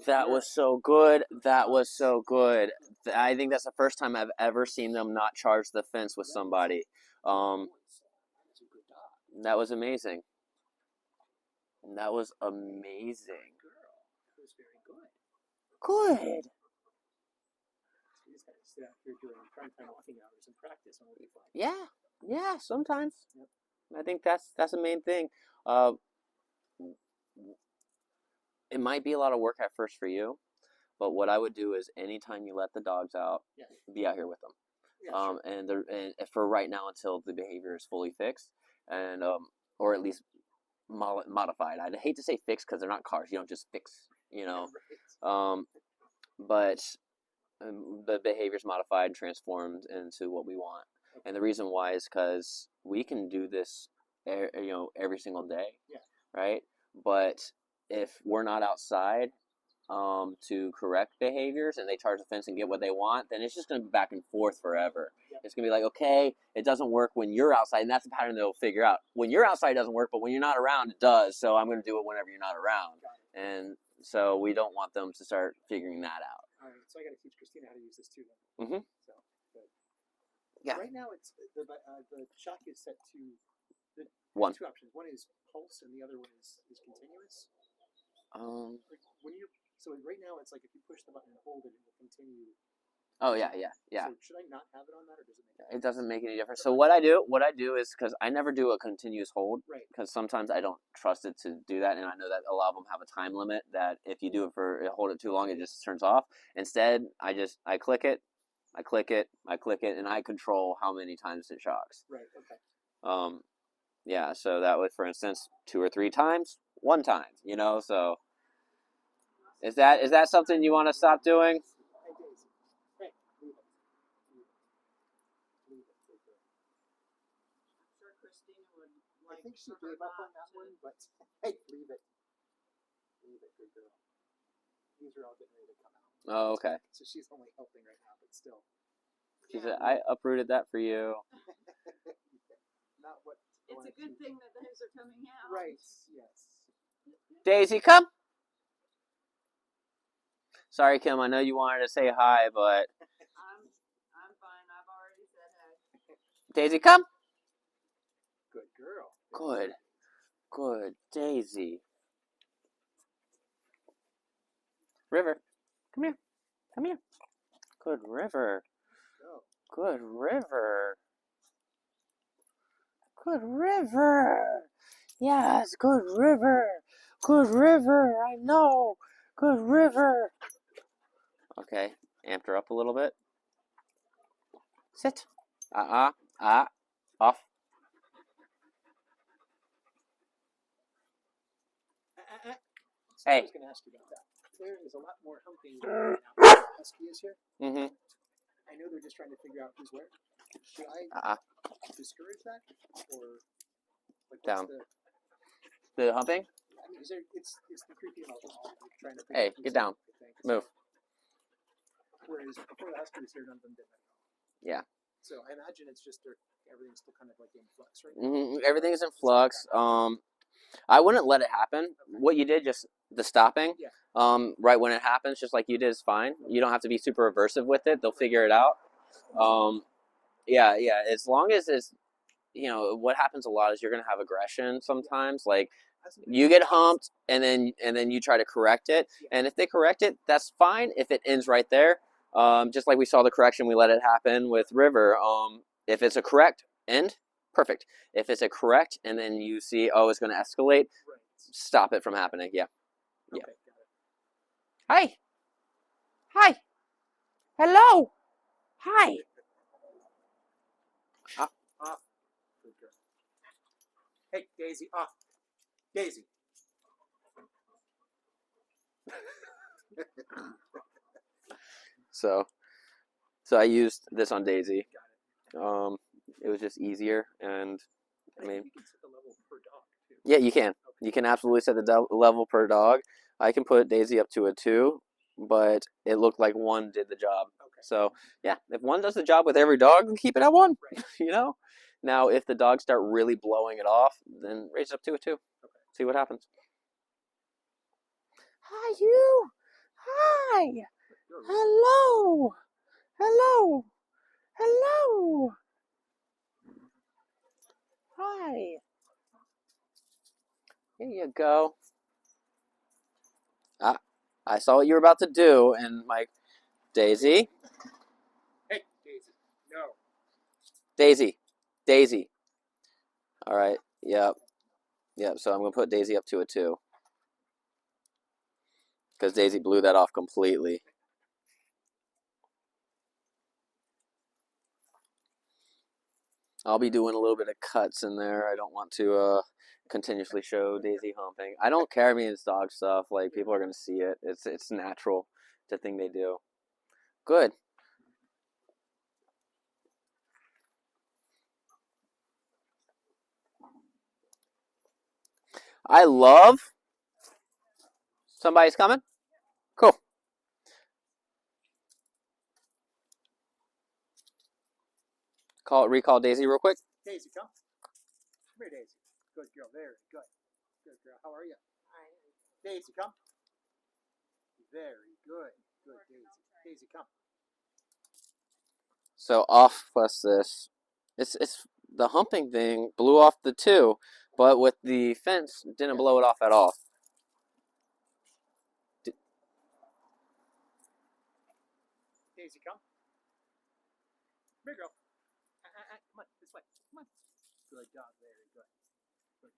That was so good. That was so good. I think that's the first time I've ever seen them not charge the fence with somebody. That was amazing. That was amazing. That was very good. Good. You just gotta sit out here doing prime time walking hours and practice, and we'll be fine. Yeah. Sometimes. Yep. I think that's the main thing. It might be a lot of work at first for you, but what I would do is anytime you let the dogs out, be out here with them. Yeah, sure. And for right now until the behavior is fully fixed, and or at least modified. I'd hate to say fixed because they're not cars. You don't just fix, Right. But the behavior's modified and transformed into what we want. Okay. And the reason why is because we can do this, every single day, right? But if we're not outside to correct behaviors and they charge the fence and get what they want, then it's just going to be back and forth forever. Yep. It's going to be like, okay, it doesn't work when you're outside, and that's the pattern they'll figure out. When you're outside, it doesn't work, but when you're not around, it does. So I'm going to do it whenever you're not around. And so we don't want them to start figuring that out. All right, so I got to teach Christina how to use this too. Then. Mm-hmm. So, good. Yeah. Right now, it's the shock is set to one. Two options. One is pulse, and the other one is continuous. When you right now it's like if you push the button and hold it, it will continue. Oh yeah. So should I not have it on that, or does it make? It doesn't make any difference. So what I do is because I never do a continuous hold, right? Because sometimes I don't trust it to do that, and I know that a lot of them have a time limit that if you do it hold it too long, it just turns off. Instead, I click it, and I control how many times it shocks. Right. Okay. Yeah. So that would, for instance, 2 or 3 times, 1 time. So. Is that something you want to stop doing? Hey, leave it. I'm sure Christina would I think she gave up on that one, but hey, leave it. Leave it, good girl. These are all getting ready to come out. Oh, okay. So she's only helping right now, but still. She said, I uprooted that for you. Not what. It's a good thing that those are coming out. Right, yes. Daisy, come. Sorry, Kim, I know you wanted to say hi, but... I'm fine. I've already said hi. Daisy, come. Good girl. Good. Good, Daisy. River, come here. Come here. Good River. Go. Good River. Good River. Yes, good River. Good River. I know. Good River. Okay, amped her up a little bit. Sit. Off. So I Hey. was going to ask you about that. There is a lot more humping going on now. The husky is here. Mm-hmm. I know they're just trying to figure out who's where. Should I discourage that, or like Down. the The humping? I mean, is there, it's the creepy alcohol like, trying to figure Hey, out who's get down. where, I think. Move. Whereas before the husky was here, none of them did that. Yeah. So I imagine it's just everything's still kind of like in flux right now. Mm-hmm. Everything's in flux. I wouldn't let it happen. What you did, just the stopping, right when it happens, just like you did, is fine. You don't have to be super aversive with it. They'll figure it out. Yeah. As long as it's, what happens a lot is you're gonna have aggression sometimes. Like you get humped, and then you try to correct it, and if they correct it, that's fine. If it ends right there, just like we saw the correction, we let it happen with River. If it's a correct end, perfect. If it's a correct, and then you see, oh, it's going to escalate, stop it from happening. Yeah. Okay, Hi. Hi. Hello. Hi. Off. Good girl. Hey, Daisy, off. Daisy. So I used this on Daisy. It was just easier, and I mean, you can set the level per dog too. yeah, you can. You can absolutely set the level per dog. I can put Daisy up to a 2, but it looked like 1 did the job. Okay. So yeah, if 1 does the job with every dog, then keep it at 1. Right. Now if the dogs start really blowing it off, then raise it up to a 2. Okay. See what happens. Hi, you. Hi. Hello. Hello. Hello. Hi. Here you go. I saw what you were about to do, and Daisy. Hey, Daisy. No. Daisy. All right. Yep. So I'm gonna put Daisy up to a 2 because Daisy blew that off completely. I'll be doing a little bit of cuts in there. I don't want to continuously show Daisy humping. I don't care. I mean, it's dog stuff. Like people are gonna see it. It's natural. It's a thing they do. Good. I love. Somebody's coming? Cool. Recall Daisy real quick. Daisy, come. Come here, Daisy. Good girl. Very good. Good girl. How are you? Daisy, come. Very good. Good, Daisy. Daisy, come. So off plus this. It's the humping thing blew off the 2, but with the fence didn't blow it off at all. Daisy, come. Come here, girl. Come on, this way. Come on. Good dog. Very good. Good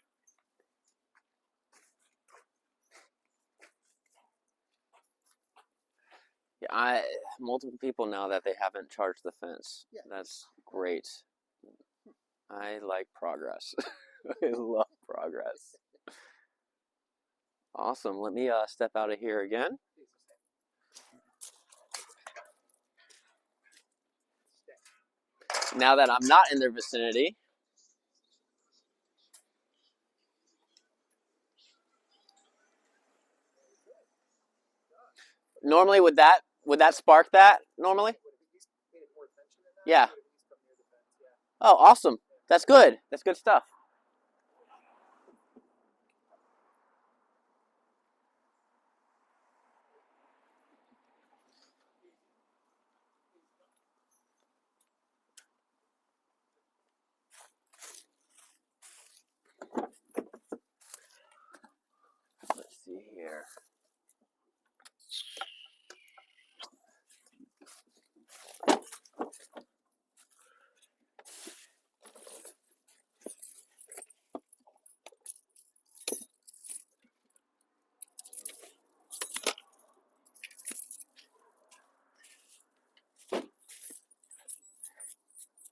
dog. Yeah, multiple people now that they haven't charged the fence. Yeah. That's great. I like progress. I love progress. Awesome. Let me step out of here again. Now that I'm not in their vicinity. Normally, would that spark that normally? Yeah. Oh, awesome. That's good. That's good stuff.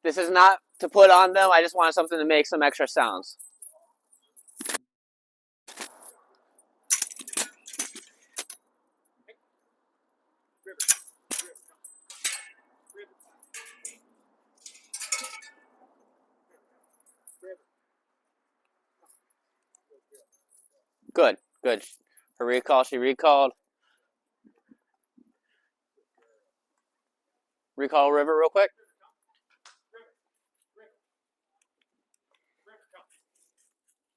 This is not to put on them. I just wanted something to make some extra sounds. Good, good. Her recall, she recalled. Recall River real quick.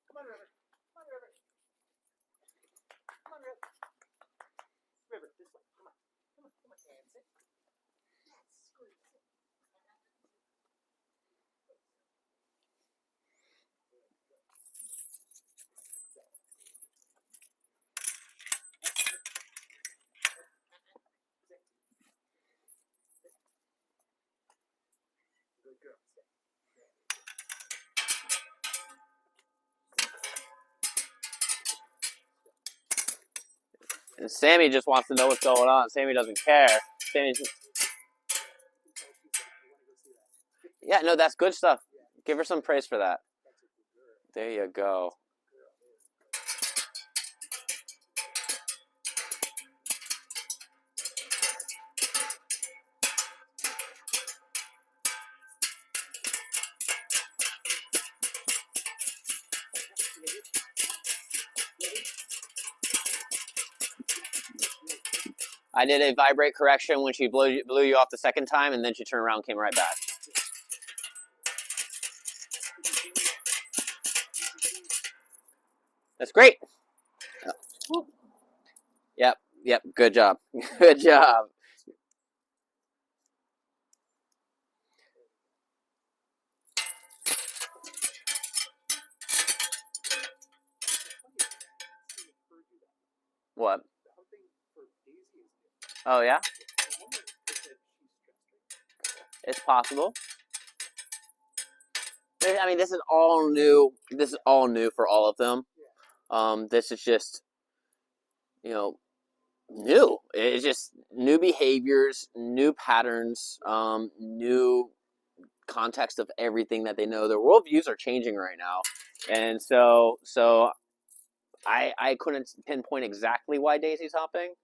Come on, River. Come on, River. Come on, River. River, this way. Come on. Come on, come on. And sit. Yes, squeeze it. Good girl. And Sammy just wants to know what's going on. Sammy doesn't care. Sammy's just, yeah, no, that's good stuff. Give her some praise for that. There you go. I did a vibrate correction when she blew you off the second time, and then she turned around and came right back. That's great. Yep, yep, good job. Good job. What? Oh, yeah? It's possible. I mean, this is all new. This is all new for all of them. This is just, new. It's just new behaviors, new patterns, new context of everything that they know. Their worldviews are changing right now, and so I couldn't pinpoint exactly why Daisy's hopping,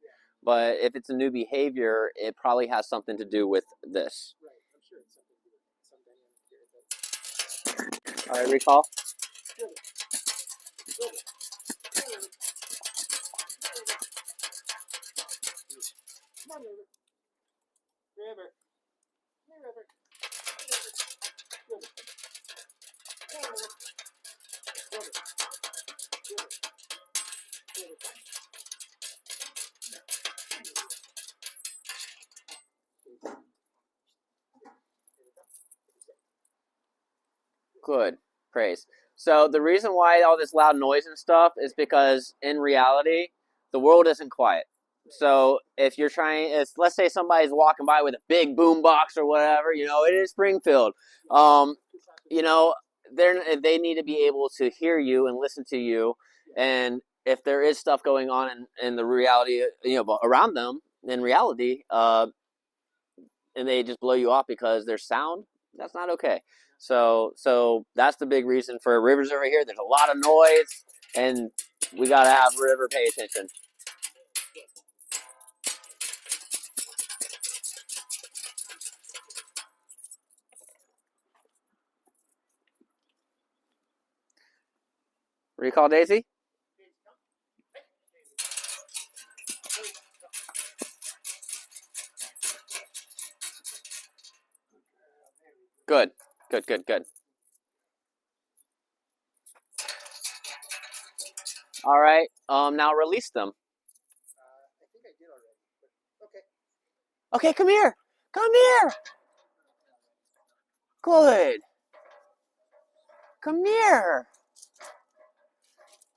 but if it's a new behavior, it probably has something to do with this. Right, I'm sure it's something to do with some dynamic here. All right, recall. Come on, River. River. Hey, River. River. Hey, River. River. River. River. Good. Praise. So the reason why all this loud noise and stuff is because in reality, the world isn't quiet. So if you're let's say somebody's walking by with a big boom box or whatever, it is Springfield. They need to be able to hear you and listen to you. And if there is stuff going on in the reality, around them in reality, and they just blow you off because there's sound, that's not okay. So that's the big reason for River's over here. There's a lot of noise, and we gotta have River pay attention. Recall Daisy? Good. All right. Now release them. I think I did already, but okay. Okay, come here. Come here. Good. Come here.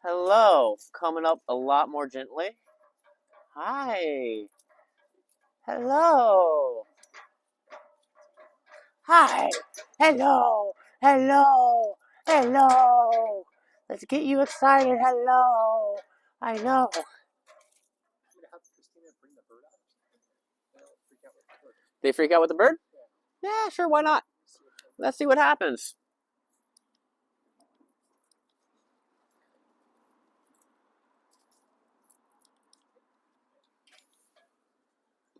Hello. Coming up a lot more gently. Hi. Hello. Hi. Hello. Hello. Hello. Let's get you excited. Hello. I know. I'm going to have Christina bring the bird out. They'll freak out with the bird. They freak out with the bird? Yeah, sure. Why not? Let's see what happens.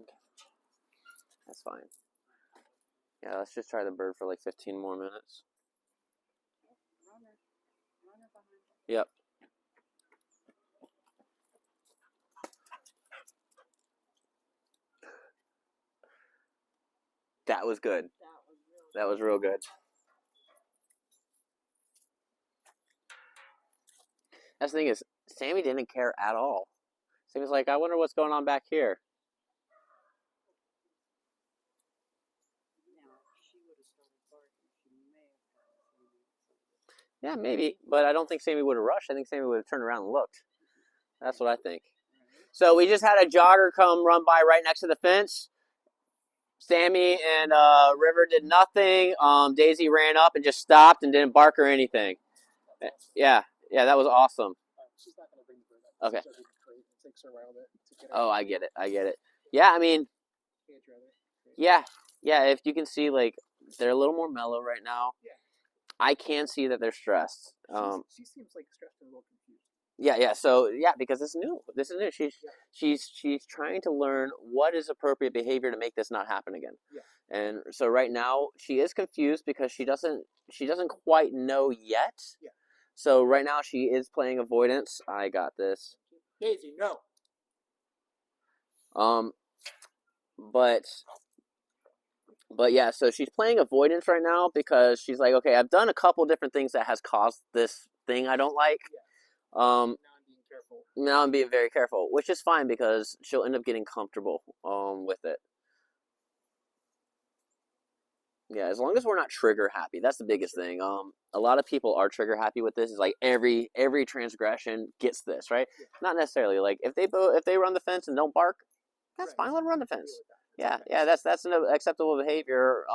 Okay. That's fine. Yeah, let's just try the bird for like 15 more minutes. Runner behind. Yep. That was good. That was real good. That's the thing is, Sammy didn't care at all. Sammy's like, I wonder what's going on back here. Now, if she would have started barking, she may have gotten. Yeah, maybe, but I don't think Sammy would have rushed. I think Sammy would have turned around and looked. That's what I think. So we just had a jogger come run by right next to the fence. Sammy and River did nothing. Daisy ran up and just stopped and didn't bark or anything. Yeah, that was awesome. She's not going to bring the bird up. Okay. It takes her a while to get Oh, I get it. Yeah, I mean, yeah. If you can see, like, they're a little more mellow right now. Yeah. I can see that they're stressed. She seems like stressed and a little confused. Yeah. So yeah, because this is new. She's trying to learn what is appropriate behavior to make this not happen again. Yeah. And so right now she is confused because she doesn't quite know yet. Yeah. So right now she is playing avoidance. I got this. Daisy, no. But yeah, so she's playing avoidance right now because she's like, okay, I've done a couple different things that has caused this thing I don't like. Yeah. Now I'm being careful. Now I'm being very careful, which is fine because she'll end up getting comfortable with it. Yeah, as long as we're not trigger happy, that's the biggest thing. A lot of people are trigger happy with this. Is like every transgression gets this, right? Yeah. Not necessarily. Like if they run the fence and don't bark, that's fine. Let them run the fence. Yeah, that's an acceptable behavior.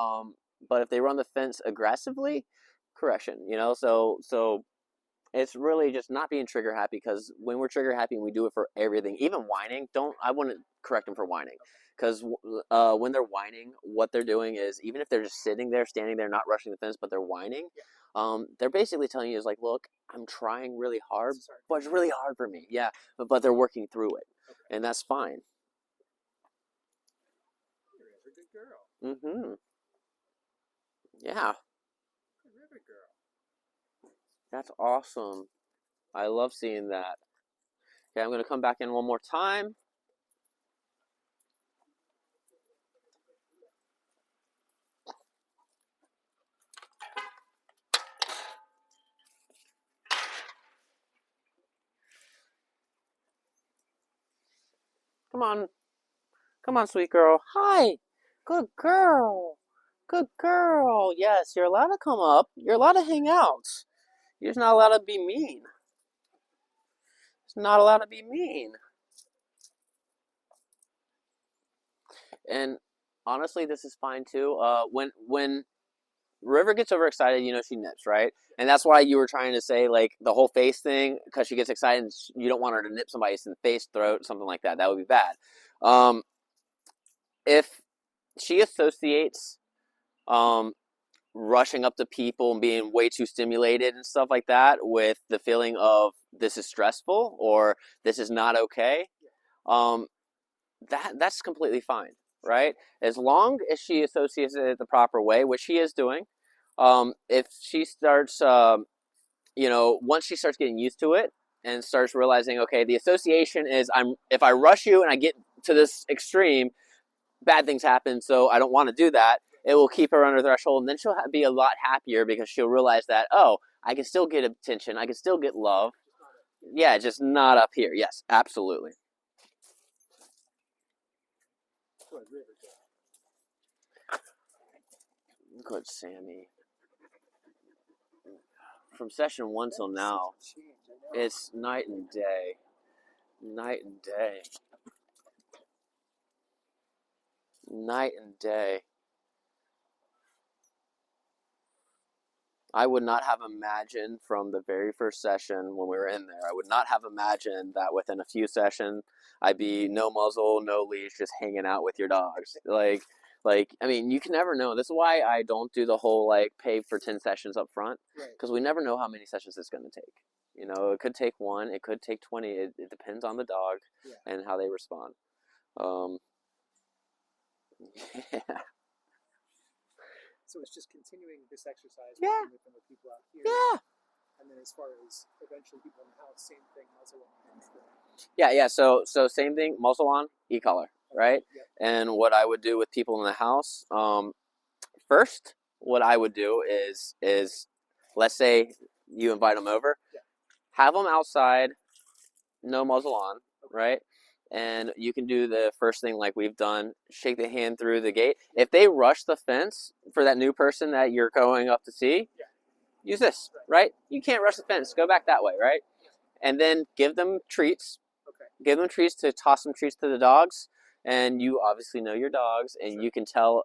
But if they run the fence aggressively, correction. So it's really just not being trigger happy, because when we're trigger happy and we do it for everything, even whining, I wouldn't correct them for whining, because when they're whining, what they're doing is, even if they're just sitting there, standing there, not rushing the fence, but they're whining, they're basically telling you is like, look, I'm trying really hard, but it's really hard for me. Yeah, but they're working through it, and that's fine. You're a good girl. Mm-hmm. Yeah. River girl. That's awesome. I love seeing that. Okay, I'm going to come back in one more time. Come on. Come on, sweet girl. Hi. Good girl. Good girl. Yes, you're allowed to come up. You're allowed to hang out. You're just not allowed to be mean. It's not allowed to be mean. And honestly, this is fine too. When River gets overexcited, she nips, right? And that's why you were trying to say, like, the whole face thing, because she gets excited and you don't want her to nip somebody in the face, throat, something like that. That would be bad. If she associates rushing up to people and being way too stimulated and stuff like that with the feeling of this is stressful or this is not okay, that's completely fine, right? As long as she associates it the proper way, which she is doing. If she starts, once she starts getting used to it and starts realizing, okay, the association is if I rush you and I get to this extreme, bad things happen, so I don't want to do that. It will keep her under threshold, and then she'll be a lot happier because she'll realize that, oh, I can still get attention, I can still get love. Yeah, just not up here. Yes, absolutely. Good, Sammy. From session 1 till now, it's night and day. Night and day. Night and day. I would not have imagined from the very first session when we were in there, I would not have imagined that within a few sessions, I'd be no muzzle, no leash, just hanging out with your dogs. Like Like, I mean, you can never know. This is why I don't do the whole like pay for 10 sessions up front, Right. because we never know how many sessions it's going to take. You know, it could take 1, it could take 20. It depends on the dog and how they respond. Yeah. So it's just continuing this exercise, Yeah. working with them with people out here. Yeah. And then as far as eventually people in the house, same thing, muzzle on. Yeah. So same thing, muzzle on, e-collar, right? Yep. And what I would do with people in the house, first, what I would do is let's say you invite them over, have them outside, no muzzle on, right? And you can do the first thing like we've done, shake the hand through the gate. If they rush the fence for that new person that you're going up to see, use this, right? You can't rush the fence. Go back that way, right? And then give them treats. Give them treats to toss some treats to the dogs. And you obviously know your dogs, and you can tell,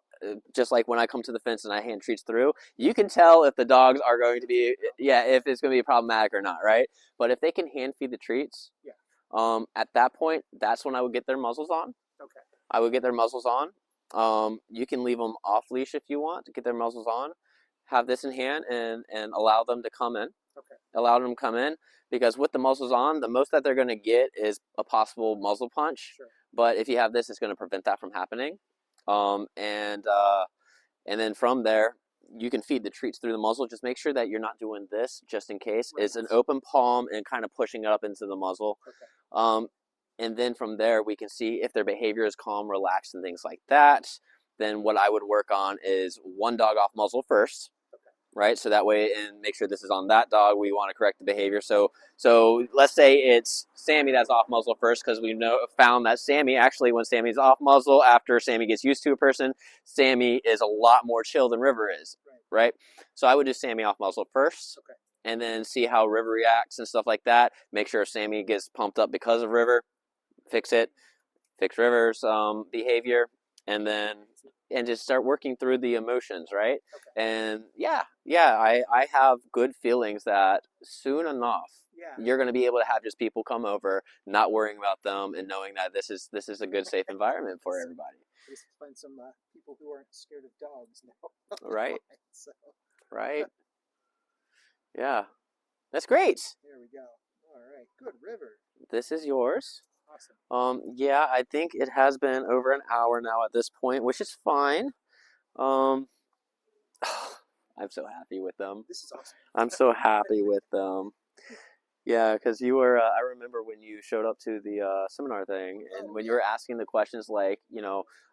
just like when I come to the fence and I hand treats through, you can tell if the dogs are going to be, if it's going to be problematic or not, right? But if they can hand feed the treats, at that point, that's when I would get their muzzles on. Okay. I would get their muzzles on. You can leave them off leash if you want to get their muzzles on. Have this in hand and allow them to come in. Okay. Allow them to come in, because with the muzzles on, the most that they're going to get is a possible muzzle punch. Sure. But if you have this, it's going to prevent that from happening. And then from there, you can feed the treats through the muzzle. Just make sure that you're not doing this just in case. Right. It's an open palm and kind of pushing it up into the muzzle. Okay. And then from there, we can see if their behavior is calm, relaxed, and things like that. Then what I would work on is one dog off muzzle first. Right, so that way, and make sure this is on that dog. We want to correct the behavior. So let's say it's Sammy that's off muzzle first, because we found that Sammy, actually, when Sammy's off muzzle, after Sammy gets used to a person, Sammy is a lot more chill than River is. Right. So I would do Sammy off muzzle first, and then see how River reacts and stuff like that. Make sure Sammy gets pumped up because of River. Fix it. Fix River's behavior, and just start working through the emotions, right? And I have good feelings that soon enough you're going to be able to have just people come over, not worrying about them, and knowing that this is a good, safe environment for everybody. Just find some people who aren't scared of dogs now. Right. So. Right. Yeah, that's great. There we go. All right, good. River. This is yours. Awesome. Yeah, I think it has been over an hour now at this point, which is fine. I'm so happy with them. This is awesome. I'm so happy with them. Yeah, because you were, I remember when you showed up to the seminar thing, and when you were asking the questions like,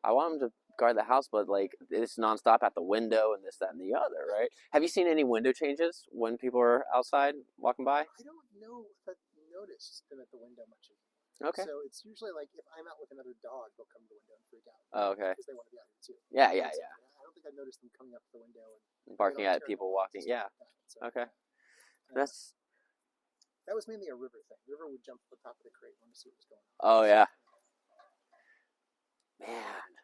I want them to guard the house, but like it's nonstop at the window and this, that, and the other, right? Have you seen any window changes when people are outside walking by? I don't know if I've noticed them at the window much. Okay. So it's usually like if I'm out with another dog, they'll come to the window and freak out. Oh, okay. Because they want to be out here too. Yeah. I don't think I've noticed them coming up to the window and barking at people walking. Yeah. Like that. So, okay. That was mainly a River thing. River would jump to the top of the crate and want to see what was going on. Oh yeah. Man,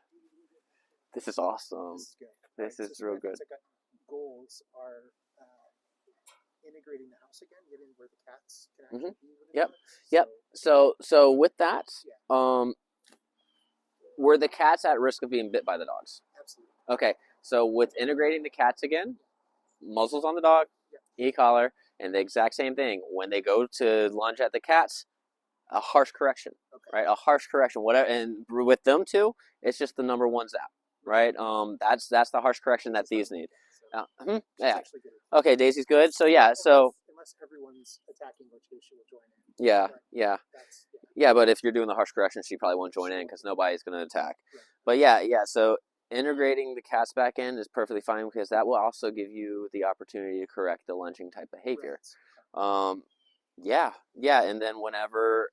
this is awesome. This is good. This is real good. Goals are integrating the house again, getting where the cats can actually be within Yep. the house. Yep. So with that, were the cats at risk of being bit by the dogs? Absolutely. Okay. So with integrating the cats again, muzzles on the dog, e-collar, and the exact same thing. When they go to lunge at the cats, a harsh correction, right? A harsh correction. Whatever. And with them too, it's just the number one zap, right? That's the harsh correction that these need. Yeah. Okay, Daisy's good. So yeah. So unless everyone's attacking, which she will join in. Yeah. But if you're doing the harsh correction, she probably won't join in because nobody's going to attack. But yeah. So integrating the cats back in is perfectly fine, because that will also give you the opportunity to correct the lunging type behavior. And then whenever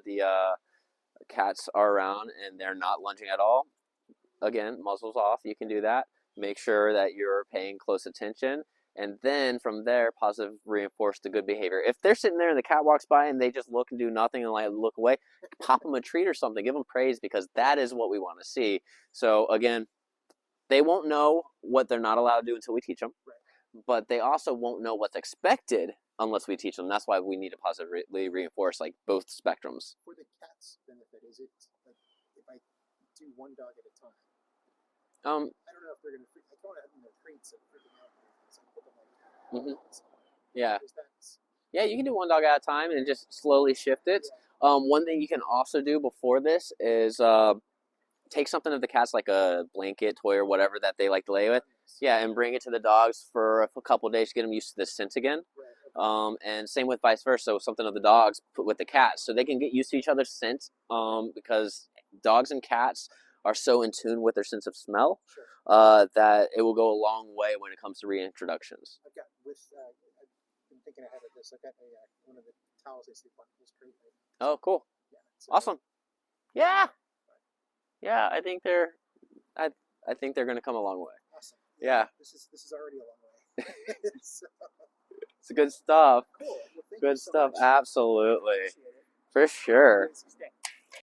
the cats are around and they're not lunging at all, again, muzzles off, you can do that. Make sure that you're paying close attention, and then from there, positive reinforce the good behavior. If they're sitting there and the cat walks by and they just look and do nothing and like look away, pop them a treat or something, give them praise, because that is what we want to see. So again, they won't know what they're not allowed to do until we teach them, but they also won't know what's expected unless we teach them. That's why we need to positively reinforce like both spectrums. For the cat's benefit, is it like if I do one dog at a time, I don't know if they're gonna. I thought I had them in their treats and freaking out. So I put them like that. So, Yeah. that's, Yeah, you can do one dog at a time and just slowly shift it. One thing you can also do before this is take something of the cat's, like a blanket, toy, or whatever that they like to lay with. Yeah, and bring it to the dogs for a couple of days to get them used to the scent again. And same with vice versa. So something of the dogs put with the cats, so they can get used to each other's scent. Because dogs and cats are so in tune with their sense of smell that it will go a long way when it comes to reintroductions. I've got I've been thinking ahead of this. I've got one of the towels they sleep on this crate. Oh, cool! Yeah, Awesome. Yeah, yeah. I think they're going to come a long way. Awesome. Yeah. This is already a long way. So, it's good stuff. Cool. Well, Good stuff. Absolutely. For sure.